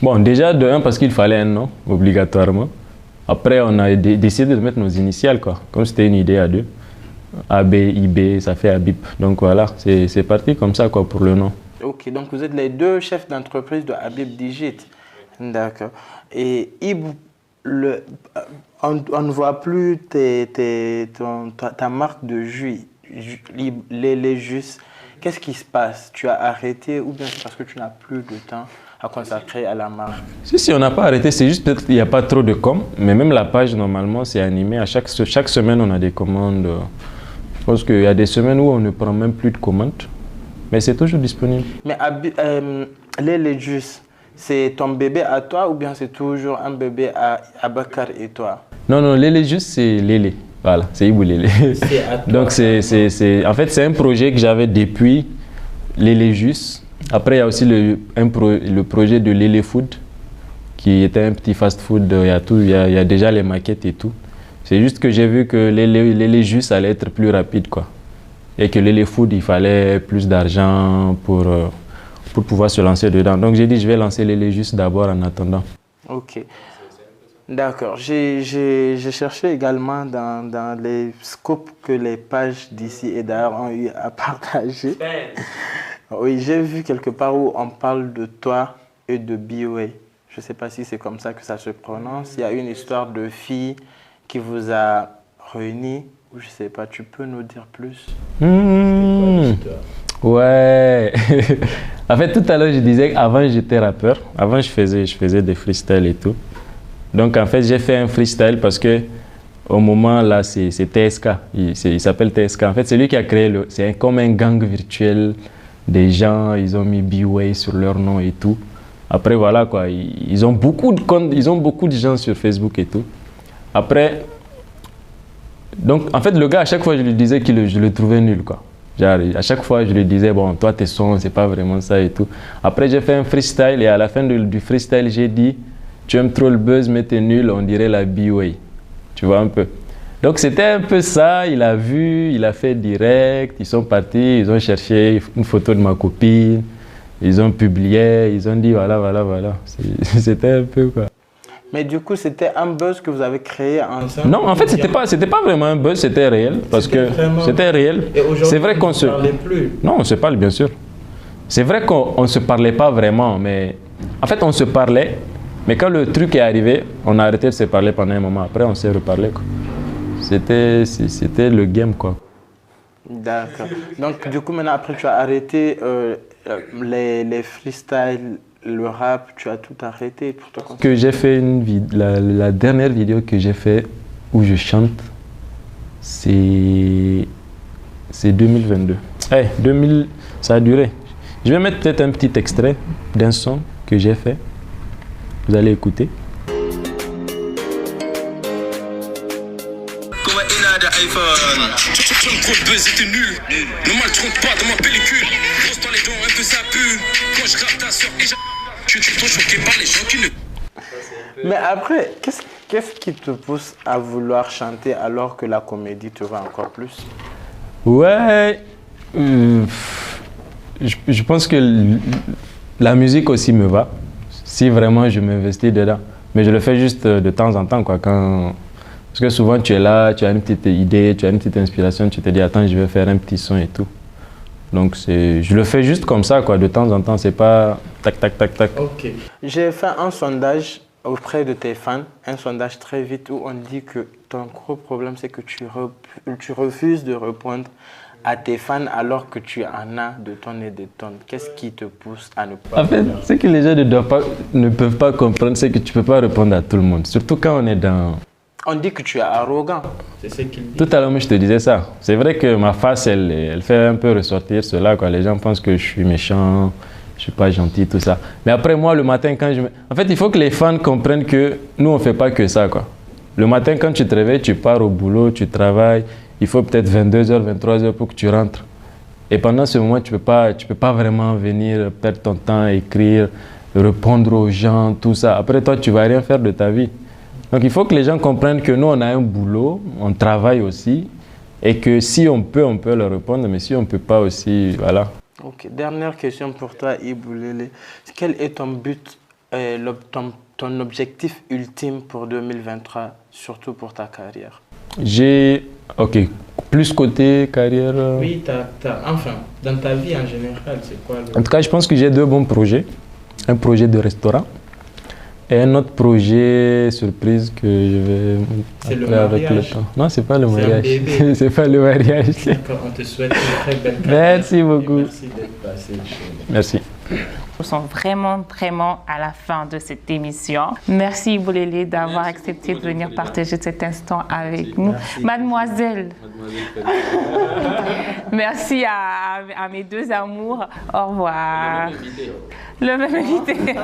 Speaker 4: Bon, déjà de un parce qu'il fallait un nom obligatoirement. Après, on a décidé de mettre nos initiales quoi. Comme c'était une idée à deux. AB, IB, ça fait Habib. Donc voilà, c'est parti comme ça quoi pour le nom.
Speaker 2: Ok, donc vous êtes les deux chefs d'entreprise de Habib Digit. D'accord. Et Ibou, on ne voit plus ta marque de jus, les jus. Qu'est-ce qui se passe? Tu as arrêté ou bien c'est parce que tu n'as plus de temps? à consacrer à la marque?
Speaker 4: Si, on n'a pas arrêté, c'est juste peut-être qu'il n'y a pas trop de com, mais même la page, normalement, c'est animé. À chaque semaine, on a des commandes. Je pense qu'il y a des semaines où on ne prend même plus de commandes, mais c'est toujours disponible.
Speaker 2: Mais Lele Juice, c'est ton bébé à toi ou bien c'est toujours un bébé à Abakar et toi?
Speaker 4: Non, Lele Juice, c'est Lele. Voilà, c'est Ibou Lele. Donc, en fait, c'est un projet que j'avais depuis Lele Juice. Après, il y a aussi le projet de Lele Food, qui était un petit fast-food. Il y a déjà les maquettes et tout. C'est juste que j'ai vu que Lele Juice allait être plus rapide, quoi. Et que Lele Food, il fallait plus d'argent pour pouvoir se lancer dedans. Donc, j'ai dit, je vais lancer Lele Juice d'abord en attendant.
Speaker 2: Ok. D'accord. J'ai cherché également dans les scopes que les pages d'ici et d'ailleurs ont eu à partager. Oui, j'ai vu quelque part où on parle de toi et de BOA. Je ne sais pas si c'est comme ça que ça se prononce. Il y a une histoire de fille qui vous a réunis. Ou je ne sais pas, tu peux nous dire plus?
Speaker 4: Ouais. En fait, tout à l'heure, je disais qu'avant, j'étais rappeur. Avant, je faisais des freestyles et tout. Donc, en fait, j'ai fait un freestyle parce que au moment là, c'est TSK. Il s'appelle TSK. En fait, c'est lui qui a créé c'est comme un gang virtuel des gens. Ils ont mis B-Way sur leur nom et tout. Après, voilà quoi. Ils ont beaucoup de comptes, ils ont beaucoup de gens sur Facebook et tout. Après, donc, en fait, le gars, à chaque fois, je lui disais que je le trouvais nul, quoi. Genre, à chaque fois, je lui disais, bon, toi, tes sons, c'est pas vraiment ça et tout. Après, j'ai fait un freestyle et à la fin du freestyle, j'ai dit, tu aimes trop le buzz, mais t'es nul, on dirait la B-Way. Tu vois un peu. Donc, c'était un peu ça. Il a vu, il a fait direct. Ils sont partis, ils ont cherché une photo de ma copine. Ils ont publié, ils ont dit, voilà. C'était un peu quoi.
Speaker 2: Mais du coup, c'était un buzz que vous avez créé ensemble?
Speaker 4: Non, en fait, c'était pas vraiment un buzz, c'était réel. Parce que c'était réel. C'est vrai qu'on se
Speaker 2: parlait plus.
Speaker 4: Non, on se parle bien sûr. C'est vrai qu'on ne se parlait pas vraiment, mais en fait, on se parlait. Mais quand le truc est arrivé, on a arrêté de se parler pendant un moment. Après, on s'est reparlé, quoi. C'était le game, quoi.
Speaker 2: D'accord. Donc, du coup, maintenant, après, tu as arrêté les freestyles, le rap, tu as tout arrêté pour te concentrer.
Speaker 4: Que j'ai fait la dernière vidéo que j'ai fait où je chante, c'est 2022. Ça a duré. Je vais mettre peut-être un petit extrait d'un son que j'ai fait. Vous allez écouter.
Speaker 2: Mais après, qu'est-ce qui te pousse à vouloir chanter alors que la comédie te va encore plus?
Speaker 4: Ouais, je pense que la musique aussi me va, si vraiment je m'investis dedans. Mais je le fais juste de temps en temps, quoi. Parce que souvent tu es là, tu as une petite idée, tu as une petite inspiration, tu te dis attends, je vais faire un petit son et tout. Donc je le fais juste comme ça, quoi, de temps en temps, c'est pas tac.
Speaker 2: Ok. J'ai fait un sondage auprès de tes fans, un sondage très vite où on dit que ton gros problème c'est que tu refuses de répondre à tes fans alors que tu en as de tonnes et de tonnes. Qu'est-ce qui te pousse à ne pas?
Speaker 4: En fait, ce que les gens ne peuvent pas comprendre, c'est que tu ne peux pas répondre à tout le monde, surtout quand on est dans...
Speaker 2: On dit que tu es arrogant, c'est ce qu'il dit.
Speaker 4: Tout à l'heure, je te disais ça. C'est vrai que ma face, elle fait un peu ressortir cela, quoi. Les gens pensent que je suis méchant, je suis pas gentil, tout ça. Mais après, moi, le matin, quand En fait, il faut que les fans comprennent que nous, on ne fait pas que ça, quoi. Le matin, quand tu te réveilles, tu pars au boulot, tu travailles. Il faut peut-être 22h, 23h pour que tu rentres. Et pendant ce moment, tu peux pas vraiment venir perdre ton temps, écrire, répondre aux gens, tout ça. Après, toi, tu ne vas rien faire de ta vie. Donc, il faut que les gens comprennent que nous, on a un boulot, on travaille aussi, et que si on peut leur répondre, mais si on ne peut pas aussi, voilà.
Speaker 2: Ok, dernière question pour toi, Ibou Lele. Quel est ton but, ton objectif ultime pour 2023, surtout pour ta carrière?
Speaker 4: Ok, plus côté carrière...
Speaker 2: Oui, enfin, dans ta vie en général, c'est quoi
Speaker 4: En tout cas, je pense que j'ai deux bons projets. Un projet de restaurant. Et un autre projet surprise que je vais...
Speaker 2: C'est le mariage. Avec le temps.
Speaker 4: Non, c'est pas le mariage.
Speaker 2: C'est
Speaker 4: pas le mariage.
Speaker 2: D'accord, on te souhaite une très belle carrière.
Speaker 4: Merci beaucoup.
Speaker 2: Et merci d'être passé chez nous.
Speaker 4: Merci.
Speaker 1: Nous sommes vraiment à la fin de cette émission. Merci Ibolele d'avoir accepté de venir partager cet instant avec nous.
Speaker 4: Merci.
Speaker 1: Mademoiselle. Merci à mes deux amours. Au revoir. Le même invité.